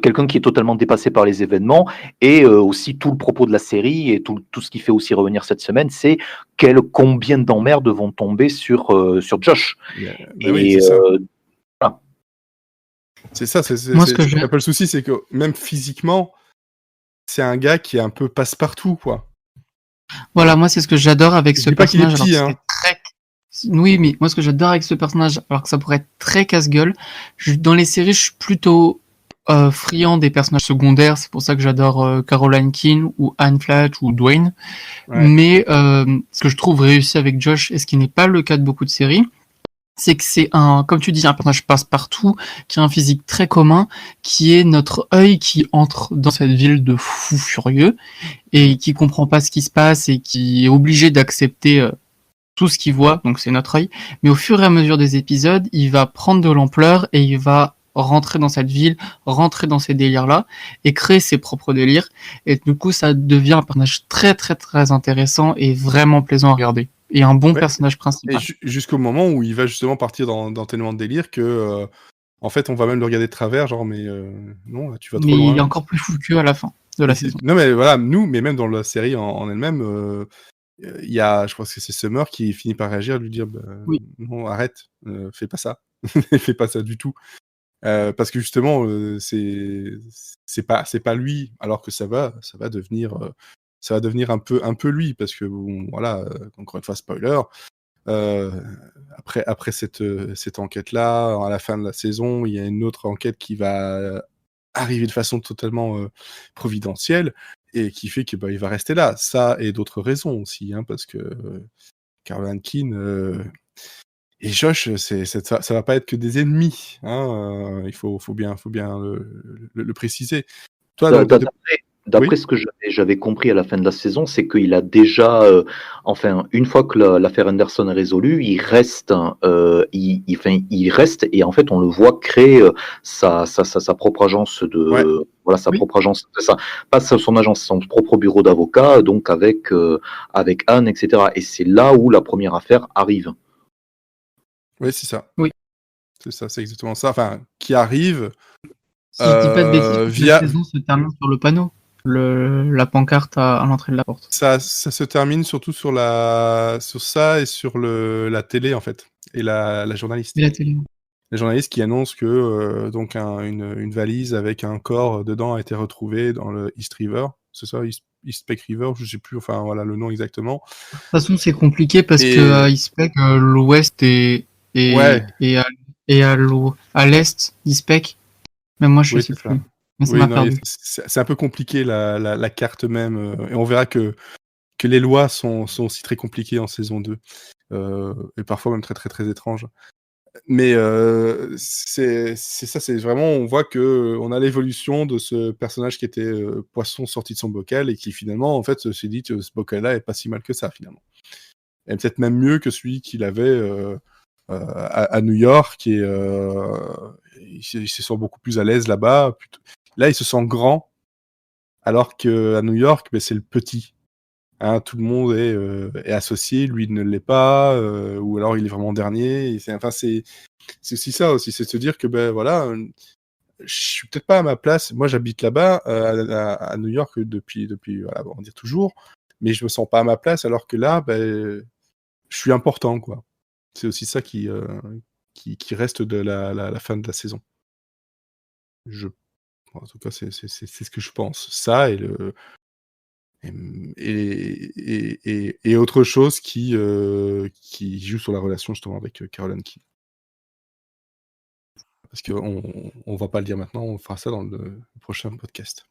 quelqu'un qui est totalement dépassé par les événements, et aussi tout le propos de la série et tout ce qui fait aussi revenir cette semaine, c'est combien d'emmerdes vont tomber sur Josh. Oui, c'est ça. Voilà. C'est ça, le souci, c'est que même physiquement, c'est un gars qui est un peu passe-partout, quoi. Voilà, moi c'est ce que j'adore avec ce personnage. Pas qu'il est pire, Oui, mais moi ce que j'adore avec ce personnage, alors que ça pourrait être très casse-gueule, dans les séries je suis plutôt friand des personnages secondaires, c'est pour ça que j'adore Caroline Keane ou Anne Flatch ou Dwayne. Ouais. Mais ce que je trouve réussi avec Josh, et ce qui n'est pas le cas de beaucoup de séries, c'est que c'est comme tu dis, un personnage passe-partout, qui a un physique très commun, qui est notre œil qui entre dans cette ville de fous furieux, et qui comprend pas ce qui se passe, et qui est obligé d'accepter tout ce qu'il voit, donc c'est notre œil. Mais au fur et à mesure des épisodes, il va prendre de l'ampleur, et il va rentrer dans cette ville, rentrer dans ces délires-là, et créer ses propres délires. Et du coup, ça devient un personnage très très très intéressant, et vraiment plaisant à regarder. Et un bon personnage principal. Et jusqu'au moment où il va justement partir dans tellement de délire que, en fait, on va même le regarder de travers, genre, mais non, là, tu vas trop loin. Mais il est encore plus foutu à la fin de la saison. Non, mais voilà, mais même dans la série en elle-même, il y a, je crois que c'est Summer qui finit par réagir, lui dire, oui. Non, arrête, fais pas ça, fais pas ça du tout. Parce que justement, c'est pas lui, alors que ça va devenir un peu lui, parce que bon, voilà, encore une fois spoiler. Après cette enquête-là, à la fin de la saison, il y a une autre enquête qui va arriver de façon totalement providentielle et qui fait que il va rester là. Ça et d'autres raisons aussi, hein, parce que Caroline Keane et Josh, ça va pas être que des ennemis, hein, il faut bien le préciser. Toi, D'après ce que j'avais compris à la fin de la saison, c'est qu'il a déjà, une fois que l'affaire Anderson est résolue, il reste, il reste, et en fait, on le voit créer sa propre agence propre agence, pas son agence, son propre bureau d'avocat, donc avec Anne, etc. Et c'est là où la première affaire arrive. Oui, c'est ça. Oui. C'est ça, c'est exactement ça. Enfin, qui arrive. Si je dis pas de bêtises, la saison se termine sur le panneau. La pancarte à l'entrée de la porte. Ça se termine surtout sur ça et sur la télé, en fait. et la journaliste. Et la télé. La journaliste qui annonce que donc une valise avec un corps dedans a été retrouvée dans le East River. C'est ça, East Peck River, je sais plus, enfin voilà le nom exactement. De toute façon, c'est compliqué parce Et- que Ispec, l'ouest Ouais. et à l'est d'Ispec. Même moi, je Oui, sais c'est ça. plus. Mais ça Oui, m'a non, perdu. c'est un peu compliqué la carte même, et on verra que les lois sont aussi très compliquées en saison 2, et parfois même très, très, très étranges. Mais c'est ça, c'est vraiment, on voit qu'on a l'évolution de ce personnage qui était poisson sorti de son bocal et qui finalement, en fait, s'est dit que ce bocal-là est pas si mal que ça, finalement. Et peut-être même mieux que celui qu'il avait à New York, et il se sent beaucoup plus à l'aise là-bas. Là, il se sent grand, alors qu'à New York, ben, c'est le petit. Hein, tout le monde est associé, lui ne l'est pas, ou alors il est vraiment dernier. Et c'est aussi ça aussi, c'est de se dire que ben voilà, je suis peut-être pas à ma place. Moi, j'habite là-bas à New York depuis voilà, on va dire toujours, mais je me sens pas à ma place, alors que là, ben, je suis important, quoi. C'est aussi ça qui reste de la fin de la saison. En tout cas, c'est ce que je pense. Ça et autre chose qui joue sur la relation justement avec Caroline Key. Parce qu'on va pas le dire maintenant, on fera ça dans le prochain podcast.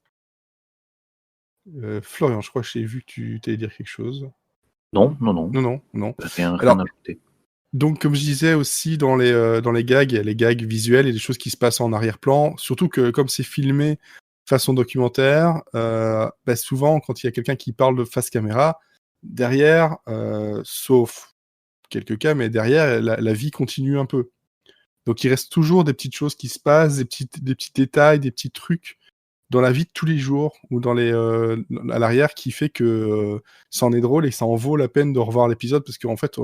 Florian, je crois que j'ai vu que tu allais dire quelque chose. Non. Non. Rien Alors, à ajouter. donc, comme je disais aussi, dans les gags, il y a les gags visuels et des choses qui se passent en arrière-plan. Surtout que, comme c'est filmé façon documentaire, bah, souvent, quand il y a quelqu'un qui parle de face caméra, derrière, sauf quelques cas, mais derrière, la vie continue un peu. Donc, il reste toujours des petites choses qui se passent, des petits détails, des petits trucs dans la vie de tous les jours ou à l'arrière qui fait que ça en est drôle et que ça en vaut la peine de revoir l'épisode, parce qu'en fait,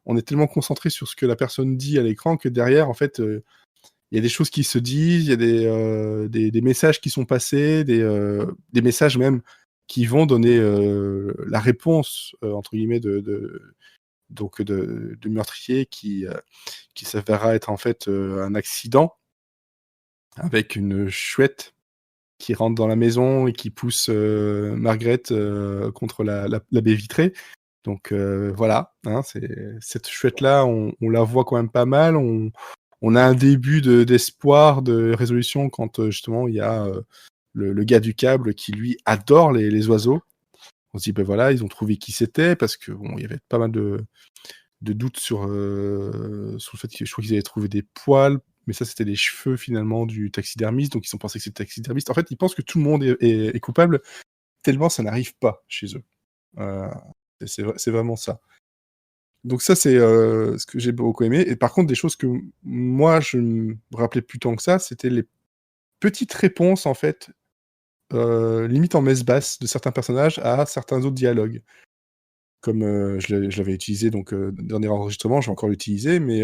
on est tellement concentré sur ce que la personne dit à l'écran que derrière, en fait, il y a des choses qui se disent, il y a des messages qui sont passés, des messages même qui vont donner la réponse, entre guillemets, de meurtrier qui s'avérera être en fait un accident avec une chouette qui rentre dans la maison et qui pousse Margaret contre la baie vitrée. Donc voilà, hein, cette chouette-là, on la voit quand même pas mal. On a un début d'espoir, de résolution quand justement il y a le gars du câble qui lui adore les oiseaux. On se dit ben voilà, ils ont trouvé qui c'était, parce que bon, il y avait pas mal de doutes sur le fait que je crois qu'ils avaient trouvé des poils, mais ça c'était les cheveux finalement du taxidermiste, donc ils ont pensé que c'était le taxidermiste. En fait, ils pensent que tout le monde est coupable, tellement ça n'arrive pas chez eux. C'est vraiment ça. Donc ça, c'est ce que j'ai beaucoup aimé. Et par contre, des choses que moi, je me rappelais plus tant que ça, c'était les petites réponses, en fait, limite en messe basse, de certains personnages à certains autres dialogues. Comme je l'avais utilisé, donc dernier enregistrement, je vais encore l'utiliser, mais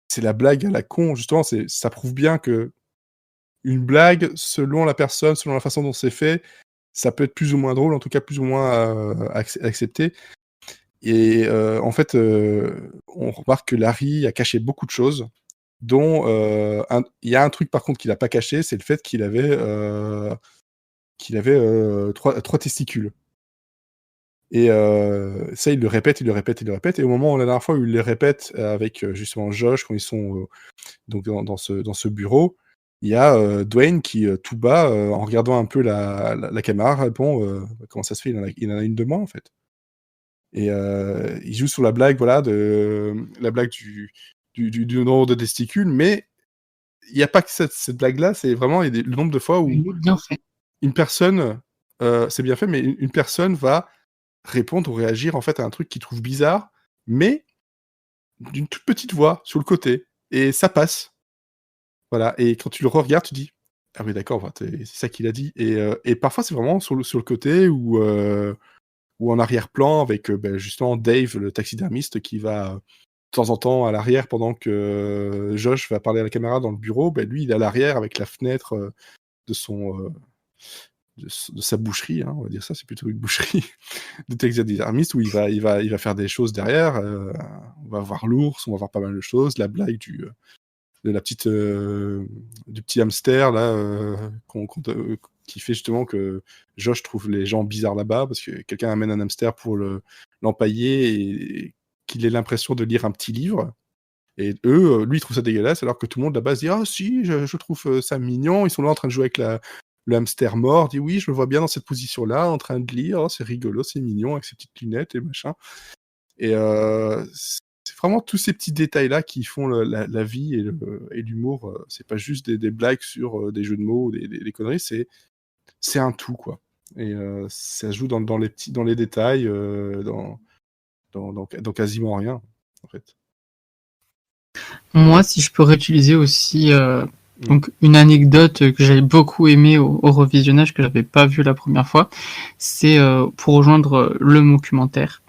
c'est la blague à la con, justement, ça prouve bien que une blague, selon la personne, selon la façon dont c'est fait, ça peut être plus ou moins drôle, en tout cas plus ou moins accepté. Et en fait, on remarque que Larry a caché beaucoup de choses, dont il y a un truc par contre qu'il n'a pas caché, c'est le fait qu'il avait 3 testicules. Et ça, il le répète, et au moment où la dernière fois où il les répète avec justement Josh, quand ils sont donc dans ce bureau, il y a Dwayne qui, tout bas, en regardant un peu la caméra, répond comment ça se fait, il en a une de moins en fait. Et il joue sur la blague, voilà, la blague du nombre de testicules, mais il n'y a pas que cette blague-là, c'est vraiment le nombre de fois où Il est bien fait. une personne, c'est bien fait, mais une personne va répondre ou réagir en fait à un truc qu'il trouve bizarre, mais d'une toute petite voix sur le côté, et ça passe. Voilà, et quand tu le regardes, tu dis ah oui d'accord, enfin, c'est ça qu'il a dit, et parfois c'est vraiment sur le côté ou en arrière-plan avec ben, justement Dave, le taxidermiste, qui va de temps en temps à l'arrière pendant que Josh va parler à la caméra dans le bureau, ben lui il est à l'arrière avec la fenêtre de son de sa boucherie, hein, on va dire ça, c'est plutôt une boucherie de taxidermiste où il va faire des choses derrière. On va voir l'ours, on va voir pas mal de choses, la blague de la petite du petit hamster là qui fait justement que Josh trouve les gens bizarres là-bas parce que quelqu'un amène un hamster pour l'empailler et qu'il ait l'impression de lire un petit livre. Et eux, lui, il trouve ça dégueulasse, alors que tout le monde là-bas se dit: «Ah si, je trouve ça mignon». Ils sont là en train de jouer avec le hamster mort. Il dit: «Oui, je me vois bien dans cette position-là, en train de lire. Oh, c'est rigolo, c'est mignon avec ses petites lunettes et machin». Et c'est vraiment tous ces petits détails-là qui font la vie et l'humour. C'est pas juste des blagues sur des jeux de mots, des conneries. C'est un tout, quoi. Et ça joue dans les détails, dans quasiment rien, en fait. Moi, si je peux réutiliser aussi donc une anecdote que j'avais beaucoup aimée au revisionnage, que j'avais pas vu la première fois, c'est pour rejoindre le documentaire.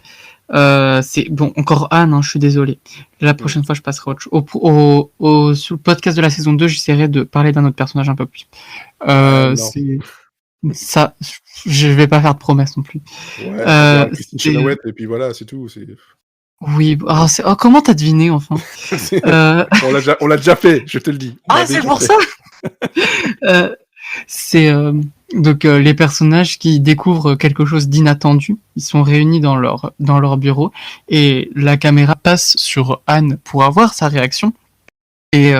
C'est bon, encore Anne, hein, je suis désolé. La prochaine fois, je passerai sur le podcast de la saison 2, j'essaierai de parler d'un autre personnage un peu plus. C'est ça, je vais pas faire de promesses non plus. Ouais, Christine Chenoweth, et puis voilà, c'est tout. Oui, comment t'as deviné enfin? On l'a déjà fait, je te le dis. C'est pour ça. C'est donc les personnages qui découvrent quelque chose d'inattendu. Ils sont réunis dans leur bureau et la caméra passe sur Anne pour avoir sa réaction. Et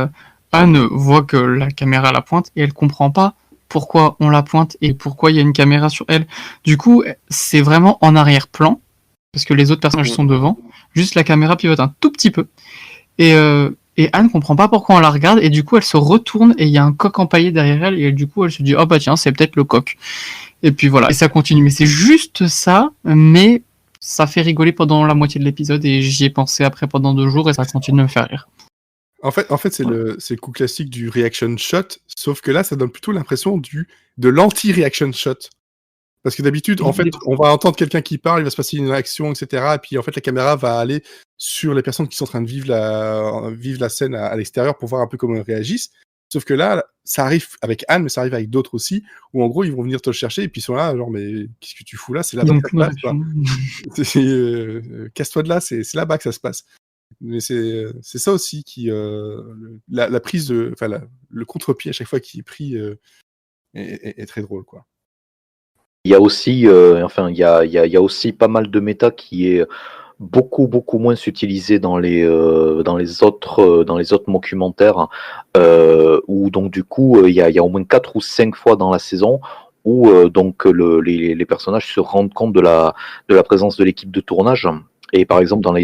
Anne voit que la caméra la pointe et elle comprend pas pourquoi on la pointe et pourquoi il y a une caméra sur elle. Du coup, c'est vraiment en arrière-plan parce que les autres personnages sont devant. Juste la caméra pivote un tout petit peu. Et Anne comprend pas pourquoi on la regarde et du coup elle se retourne et il y a un coq empaillé derrière elle et du coup elle se dit oh bah tiens c'est peut-être le coq. Et puis voilà, et ça continue. Mais c'est juste ça, mais ça fait rigoler pendant la moitié de l'épisode et j'y ai pensé après pendant 2 jours et ça continue de me faire rire. En fait c'est le coup classique du reaction shot, sauf que là ça donne plutôt l'impression de l'anti-reaction shot. Parce que d'habitude, en fait, on va entendre quelqu'un qui parle, il va se passer une réaction, etc. Et puis, en fait, la caméra va aller sur les personnes qui sont en train de vivre la scène à l'extérieur pour voir un peu comment ils réagissent. Sauf que là, ça arrive avec Anne, mais ça arrive avec d'autres aussi, où en gros, ils vont venir te le chercher et puis ils sont là, genre, mais qu'est-ce que tu fous là? C'est là-bas que ça se passe, quoi. Casse-toi de là, c'est là-bas que ça se passe. Mais c'est ça aussi qui, la prise le contre-pied à chaque fois qui est pris est très drôle, quoi. Il y a aussi, il y a aussi pas mal de méta qui est beaucoup moins utilisé dans les autres documentaires, où donc du coup, il y a au moins 4 ou 5 fois dans la saison où donc les personnages se rendent compte de la présence de l'équipe de tournage. Et par exemple dans The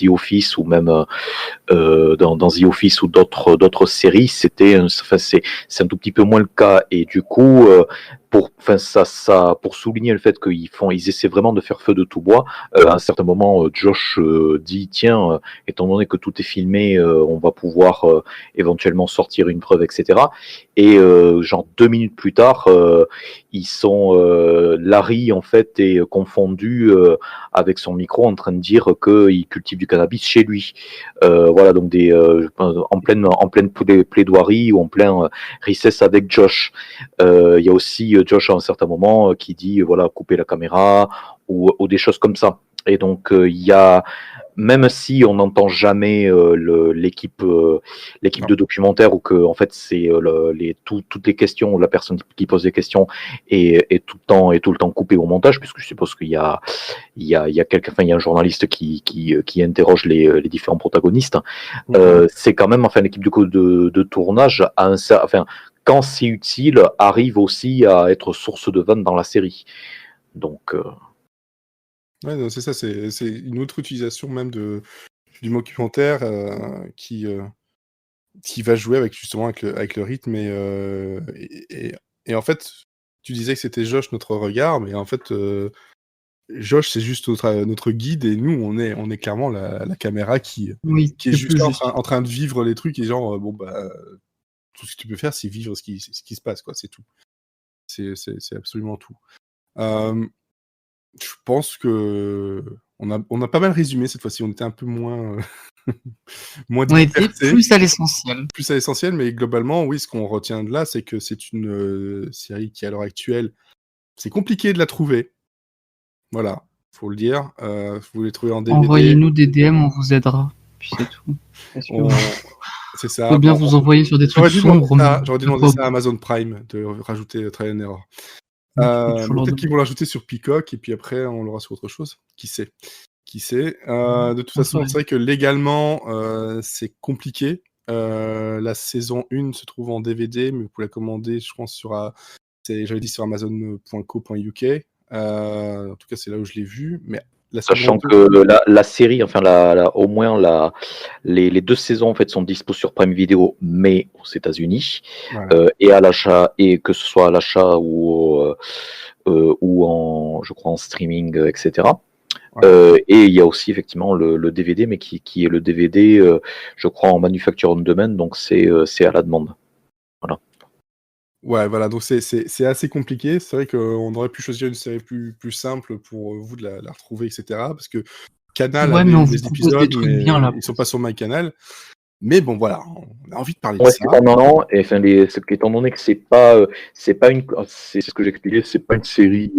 Office, ou même dans The Office ou d'autres séries, c'est un tout petit peu moins le cas. Et du coup, pour souligner le fait ils essaient vraiment de faire feu de tout bois. À un certain moment, Josh dit tiens, étant donné que tout est filmé, on va pouvoir éventuellement sortir une preuve, etc. Et genre 2 minutes plus tard, ils sont Larry en fait est confondu avec son micro en train de dire qu'il cultive du cannabis chez lui. Voilà, donc en pleine plaidoirie ou en plein recess avec Josh. Il y a aussi Josh à un certain moment qui dit voilà, couper la caméra ou des choses comme ça. Et donc il y a, même si on n'entend jamais l'équipe de documentaire, ou que en fait c'est toutes les questions, la personne qui pose des questions est tout le temps coupée au montage, puisque je suppose qu'il y a un journaliste qui interroge les différents protagonistes. C'est quand même, enfin, l'équipe de tournage quand c'est utile, arrive aussi à être source de vannes dans la série. Donc Ouais, non, c'est ça, c'est une autre utilisation même du documentaire qui va jouer justement avec le rythme et en fait, tu disais que c'était Josh notre regard, mais en fait, Josh c'est juste notre guide et nous on est clairement la caméra qui est juste là en train de vivre les trucs et genre bon bah tout ce que tu peux faire c'est vivre ce qui se passe, quoi, c'est tout. C'est absolument tout. Je pense que on a pas mal résumé cette fois-ci, on était un peu moins moins On était dispersé, plus à l'essentiel. plus à l'essentiel, mais globalement, oui, ce qu'on retient de là, c'est que c'est une série qui, à l'heure actuelle, c'est compliqué de la trouver. Voilà, faut le dire. Vous les trouvez en DVD. Envoyez-nous des DM, on vous aidera. Puis c'est tout. Parce que C'est ça. faut bien vous envoyer sur des trucs sombres. J'aurais dû demander ça à Amazon Prime de rajouter Trial and Error. Peut-être qu'ils vont l'ajouter sur Peacock et puis après on l'aura sur autre chose. Qui sait. De toute façon, c'est vrai que légalement, c'est compliqué. La saison 1 se trouve en DVD, mais vous pouvez la commander, je pense, j'avais dit sur amazon.co.uk. En tout cas, c'est là où je l'ai vu. Mais Sachant que la série, enfin au moins les 2 saisons en fait sont dispo sur Prime Video, mais aux États-Unis, voilà. et à l'achat, et que ce soit à l'achat ou en, je crois, en streaming, etc. Ouais. Et il y a aussi effectivement le DVD, mais qui est le DVD, je crois, en manufacture on demand, donc c'est à la demande. Voilà. Ouais, voilà, donc c'est assez compliqué. C'est vrai qu'on aurait pu choisir une série plus simple pour vous de la retrouver, etc. Parce que Canal avait des épisodes, mais bien, là, ils sont pas sur MyCanal. Mais bon, voilà, on a envie de parler de ça. Non, et enfin, étant donné que c'est ce que j'expliquais, c'est pas une série,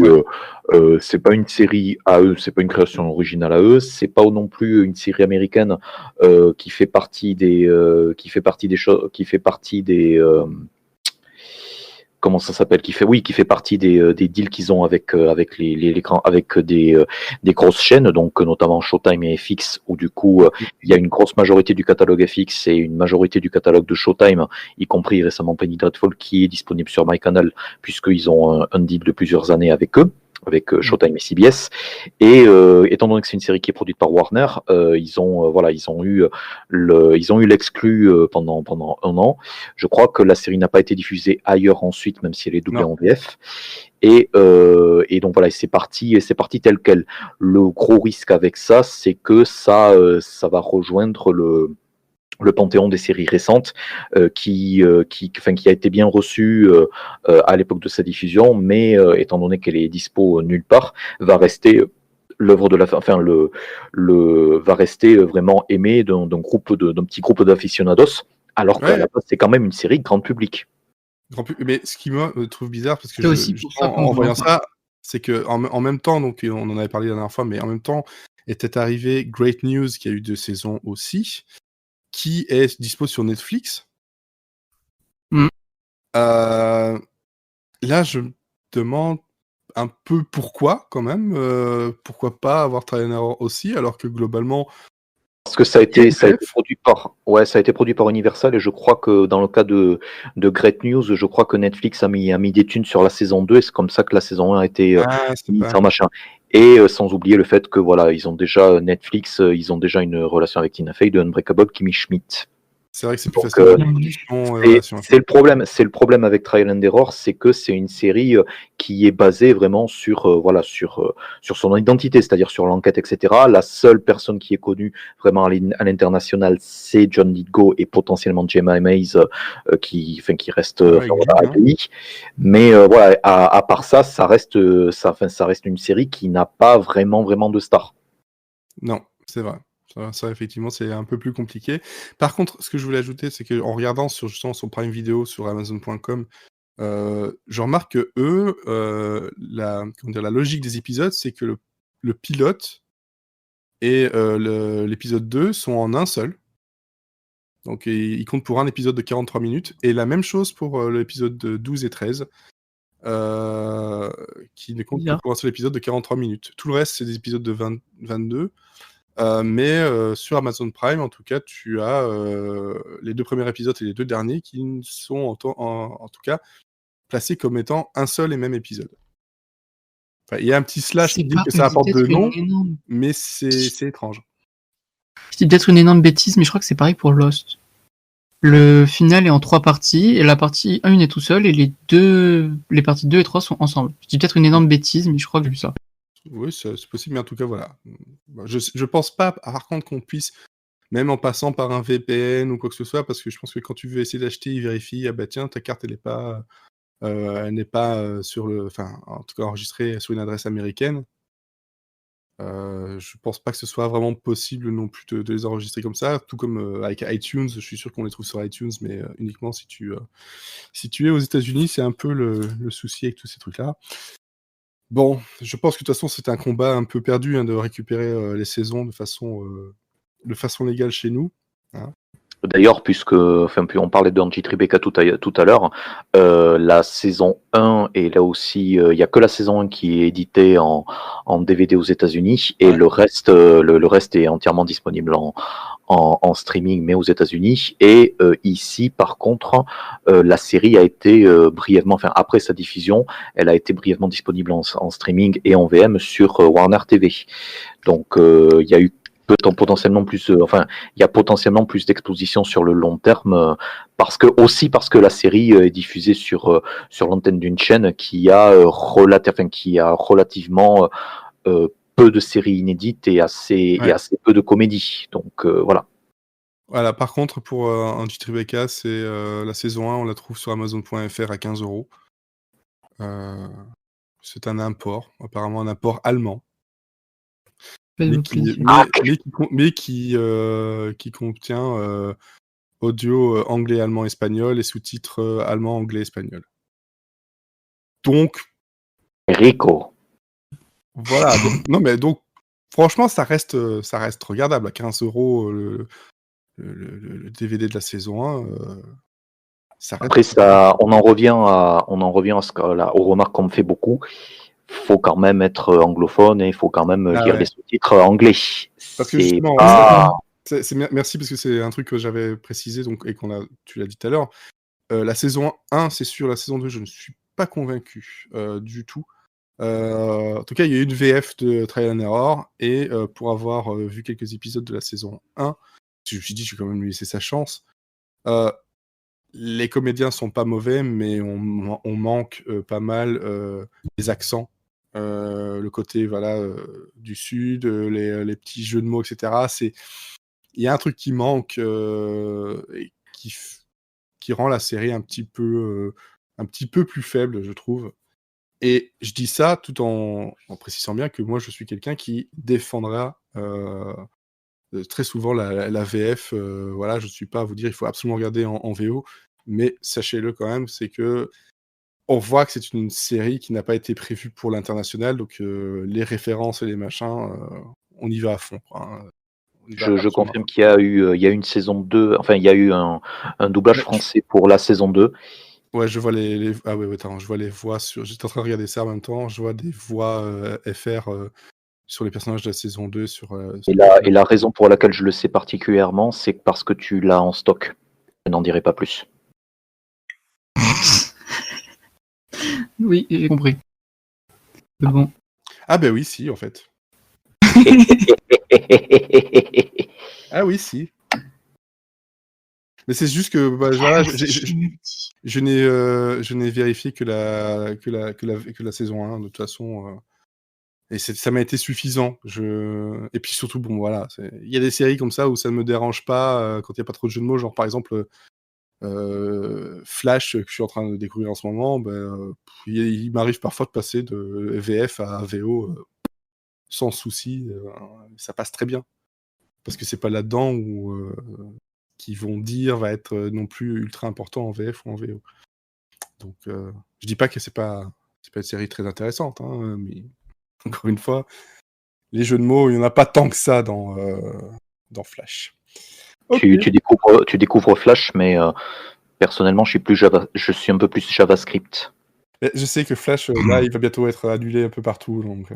c'est pas une série à eux, c'est pas une création originale à eux, c'est pas non plus une série américaine qui fait partie des comment ça s'appelle, qui fait partie des deals qu'ils ont avec l'écran, avec des grosses chaînes, donc notamment Showtime et FX, où du coup il y a une grosse majorité du catalogue FX et une majorité du catalogue de Showtime, y compris récemment Penny Dreadful, qui est disponible sur MyCanal, puisqu'ils ont un deal de plusieurs années avec eux, avec Showtime et CBS. Et étant donné que c'est une série qui est produite par Warner, ils ont eu l'exclu pendant un an. Je crois que la série n'a pas été diffusée ailleurs ensuite, même si elle est doublée en VF. Et donc voilà, c'est parti tel quel. Le gros risque avec ça, c'est que ça va rejoindre le panthéon des séries récentes qui a été bien reçu à l'époque de sa diffusion, mais étant donné qu'elle est dispo nulle part, va rester l'œuvre de va rester vraiment aimé d'un petit groupe d'aficionados, alors qu'à la base c'est quand même une série grand public. Mais ce qui me trouve bizarre, parce que en voyant ça, c'est que en même temps, donc on en avait parlé la dernière fois, mais en même temps était arrivé Great News, qui a eu 2 saisons aussi, qui est dispo sur Netflix. Là, je me demande un peu pourquoi, quand même. Pourquoi pas avoir Trial and Error aussi, alors que globalement... Parce que ça a été produit par Universal, et je crois que dans le cas de Great News, je crois que Netflix a mis des thunes sur la saison 2, et c'est comme ça que la saison 1 a été mise en machin. Et sans oublier le fait que voilà, ils ont déjà Netflix, ils ont déjà une relation avec Tina Fey de Unbreakable Kimmy Schmidt. C'est vrai que c'est plus facile. C'est le problème avec Trial and Error, c'est que c'est une série qui est basée vraiment sur son identité, c'est-à-dire sur l'enquête, etc. La seule personne qui est connue vraiment à l'international, c'est John Lithgow et potentiellement Gemma Mays, qui reste à lui. Mais voilà, à part ça, ça reste une série qui n'a pas vraiment de star. Non, c'est vrai. Ça, effectivement, c'est un peu plus compliqué. Par contre, ce que je voulais ajouter, c'est qu'en regardant justement son Prime Video sur Amazon.com, je remarque que eux, la logique des épisodes, c'est que le pilote et l'épisode 2 sont en un seul. Donc ils comptent pour un épisode de 43 minutes. Et la même chose pour l'épisode 12 et 13. Qui ne comptent que pour un seul épisode de 43 minutes. Tout le reste, c'est des épisodes de 22. Mais sur Amazon Prime, en tout cas, tu as les 2 premiers épisodes et les 2 derniers qui sont en tout cas placés comme étant un seul et même épisode. Enfin, il y a un petit slash qui dit que ça apporte 2 noms, mais c'est étrange. C'est peut-être une énorme bêtise, mais je crois que c'est pareil pour Lost. Le final est en 3 parties, et la partie 1 est tout seul, et les parties 2 et 3 sont ensemble. Je dis peut-être une énorme bêtise, mais je crois que j'ai vu ça. Oui, c'est possible, mais en tout cas, voilà. Je pense pas, par contre, qu'on puisse, même en passant par un VPN ou quoi que ce soit, parce que je pense que quand tu veux essayer d'acheter, ils vérifient, ah bah tiens, ta carte, elle n'est pas en tout cas enregistrée sur une adresse américaine. Je pense pas que ce soit vraiment possible non plus de les enregistrer comme ça, tout comme avec iTunes. Je suis sûr qu'on les trouve sur iTunes, mais uniquement si tu es aux États-Unis, c'est un peu le souci avec tous ces trucs-là. Bon, je pense que de toute façon, c'est un combat un peu perdu de récupérer les saisons de façon légale chez nous. Hein. D'ailleurs, puis on parlait d'Angie Tribeca tout à l'heure, la saison 1 et là aussi, il n'y a que la saison 1 qui est éditée en DVD aux États-Unis et le reste est entièrement disponible en streaming, mais aux États-Unis. Et ici, par contre, la série a été brièvement, après sa diffusion, elle a été brièvement disponible en streaming et en VM sur Warner TV. Donc, il y a eu potentiellement plus, il y a potentiellement plus d'exposition sur le long terme parce que la série est diffusée sur l'antenne d'une chaîne qui a relativement peu de séries inédites et assez peu de comédies. Donc voilà. Voilà, par contre, pour Angie Tribeca, c'est la saison 1, on la trouve sur Amazon.fr à 15 €. C'est un import, apparemment un import allemand. Mais qui contient audio anglais, allemand, espagnol et sous-titres allemand, anglais, espagnol. Donc. Rico. Voilà. Donc, franchement, ça reste regardable à 15 € le DVD de la saison 1. Après ça, on en revient à aux remarques qu'on me fait beaucoup. Faut quand même être anglophone et il faut quand même lire les sous-titres anglais. Parce que justement, merci parce que c'est un truc que j'avais précisé et tu l'as dit tout à l'heure. La saison 1, c'est sûr. La saison 2, je ne suis pas convaincu du tout. En tout cas, il y a eu une VF de Trial and Error et pour avoir vu quelques épisodes de la saison 1, je me suis dit, je vais quand même lui laisser sa chance. Les comédiens sont pas mauvais, mais on manque pas mal des accents. Le côté du sud, les petits jeux de mots, etc. Il y a un truc qui manque et qui rend la série un petit peu plus faible, je trouve. Et je dis ça tout en précisant bien que moi, je suis quelqu'un qui défendra très souvent la VF. Voilà, je ne suis pas à vous dire il faut absolument regarder en VO, mais sachez-le quand même, c'est que on voit que c'est une série qui n'a pas été prévue pour l'international, donc les références et les machins, on y va à fond. Je confirme qu'il y a une saison 2, il y a eu un doublage français pour la saison 2. Ouais, je vois je vois les voix j'étais en train de regarder ça en même temps, je vois des voix FR sur les personnages de la saison 2 et la raison pour laquelle je le sais particulièrement, c'est parce que tu l'as en stock. Je n'en dirai pas plus. Oui, j'ai compris. C'est bon. Ah ben oui, si, en fait. Ah oui, si. Mais c'est juste que je n'ai vérifié que la saison 1 de toute façon et ça m'a été suffisant. Et puis surtout bon voilà, il y a des séries comme ça où ça ne me dérange pas quand il y a pas trop de jeux de mots, genre par exemple Flash que je suis en train de découvrir en ce moment, il m'arrive parfois de passer de VF à VO sans souci, ça passe très bien. Parce que c'est pas là-dedans où qu'ils vont dire va être non plus ultra important en VF ou en VO. Donc je dis pas que c'est pas une série très intéressante, hein, mais encore une fois, les jeux de mots, il y en a pas tant que ça dans Flash. Okay. Tu découvres Flash, mais personnellement, je suis un peu plus JavaScript. Mais je sais que Flash, là, il va bientôt être annulé un peu partout, donc.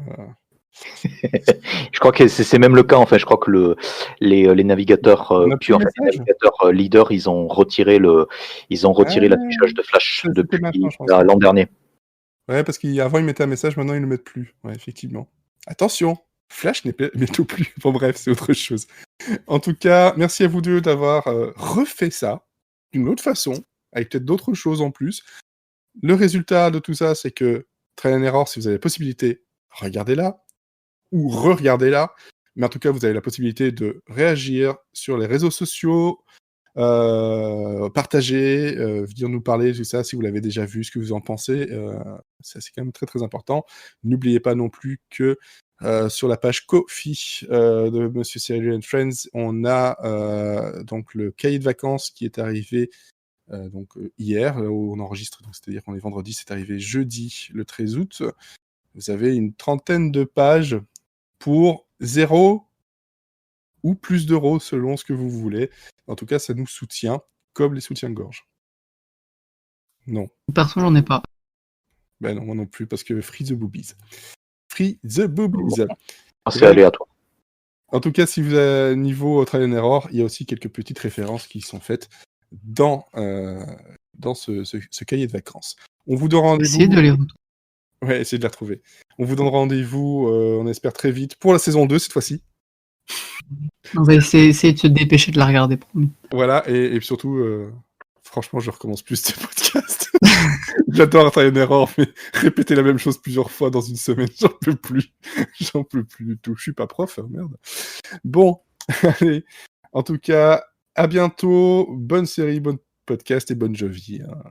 Je crois que c'est même le cas. En fait, je crois que les navigateurs, les navigateurs leaders, ils ont retiré l'affichage de Flash depuis l'an dernier. Ouais, parce qu'avant ils mettaient un message, maintenant ils le mettent plus. Ouais, effectivement. Attention, Flash n'est bientôt plus. Bon bref, c'est autre chose. En tout cas, merci à vous deux d'avoir refait ça d'une autre façon, avec peut-être d'autres choses en plus. Le résultat de tout ça, c'est que Trial and Error, si vous avez la possibilité, regardez-la ou re-regardez-la. Mais en tout cas, vous avez la possibilité de réagir sur les réseaux sociaux, partager, venir nous parler de ça, si vous l'avez déjà vu, ce que vous en pensez. Ça, c'est quand même très, très important. N'oubliez pas non plus que sur la page Ko-fi de Monsieur Cyril and Friends, on a donc le cahier de vacances qui est arrivé hier, où on enregistre, donc c'est-à-dire qu'on est vendredi, c'est arrivé jeudi, le 13 août. Vous avez une trentaine de pages pour 0 ou plus d'euros, selon ce que vous voulez. En tout cas, ça nous soutient, comme les soutiens-gorge. Non. Perso, j'en ai pas. Ben non, moi non plus, parce que free the boobies. Free the boobies. C'est aléatoire. En tout cas, si vous avez niveau Trial and Error, il y a aussi quelques petites références qui sont faites dans ce cahier de vacances. On vous donne rendez-vous. Essayez de les retrouver. Ouais, essayez de la retrouver. On vous donne rendez-vous, on espère très vite, pour la saison 2 cette fois-ci. On va essayer de se dépêcher de la regarder, promis. Voilà, et surtout, franchement, je recommence plus ces podcasts. J'adore Trial and Error, mais répéter la même chose plusieurs fois dans une semaine, j'en peux plus. J'en peux plus du tout. Je suis pas prof, hein, merde. Bon, allez. En tout cas, à bientôt. Bonne série, bon podcast et bonne jovie. Hein.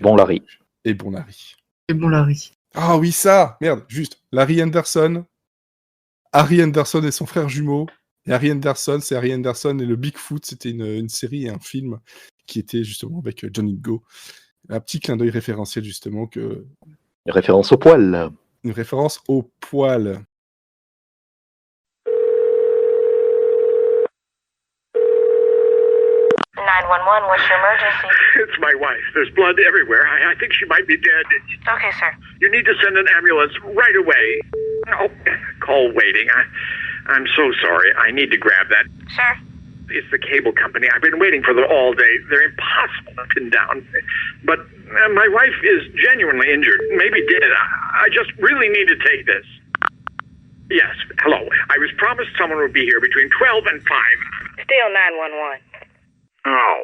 Bon Larry. Et bon Larry. Et bon Larry. Ah oui, ça. Merde, juste. Larry Anderson. Harry Anderson et son frère jumeau. Et Harry Anderson, c'est Harry Anderson et le Bigfoot. C'était une série et un film qui était justement avec Johnny Go. Un petit clin d'œil référentiel, justement. Une référence au poil. Une référence au poil. What's your emergency? It's my wife. There's blood everywhere. I think she might be dead. Okay, sir. You need to send an ambulance right away. Oh, call waiting. I'm so sorry. I need to grab that. Sir? It's the cable company. I've been waiting for them all day. They're impossible to pin down. But my wife is genuinely injured, maybe dead. I just really need to take this. Yes, hello. I was promised someone would be here between 12 and 5. Still 911. Oh.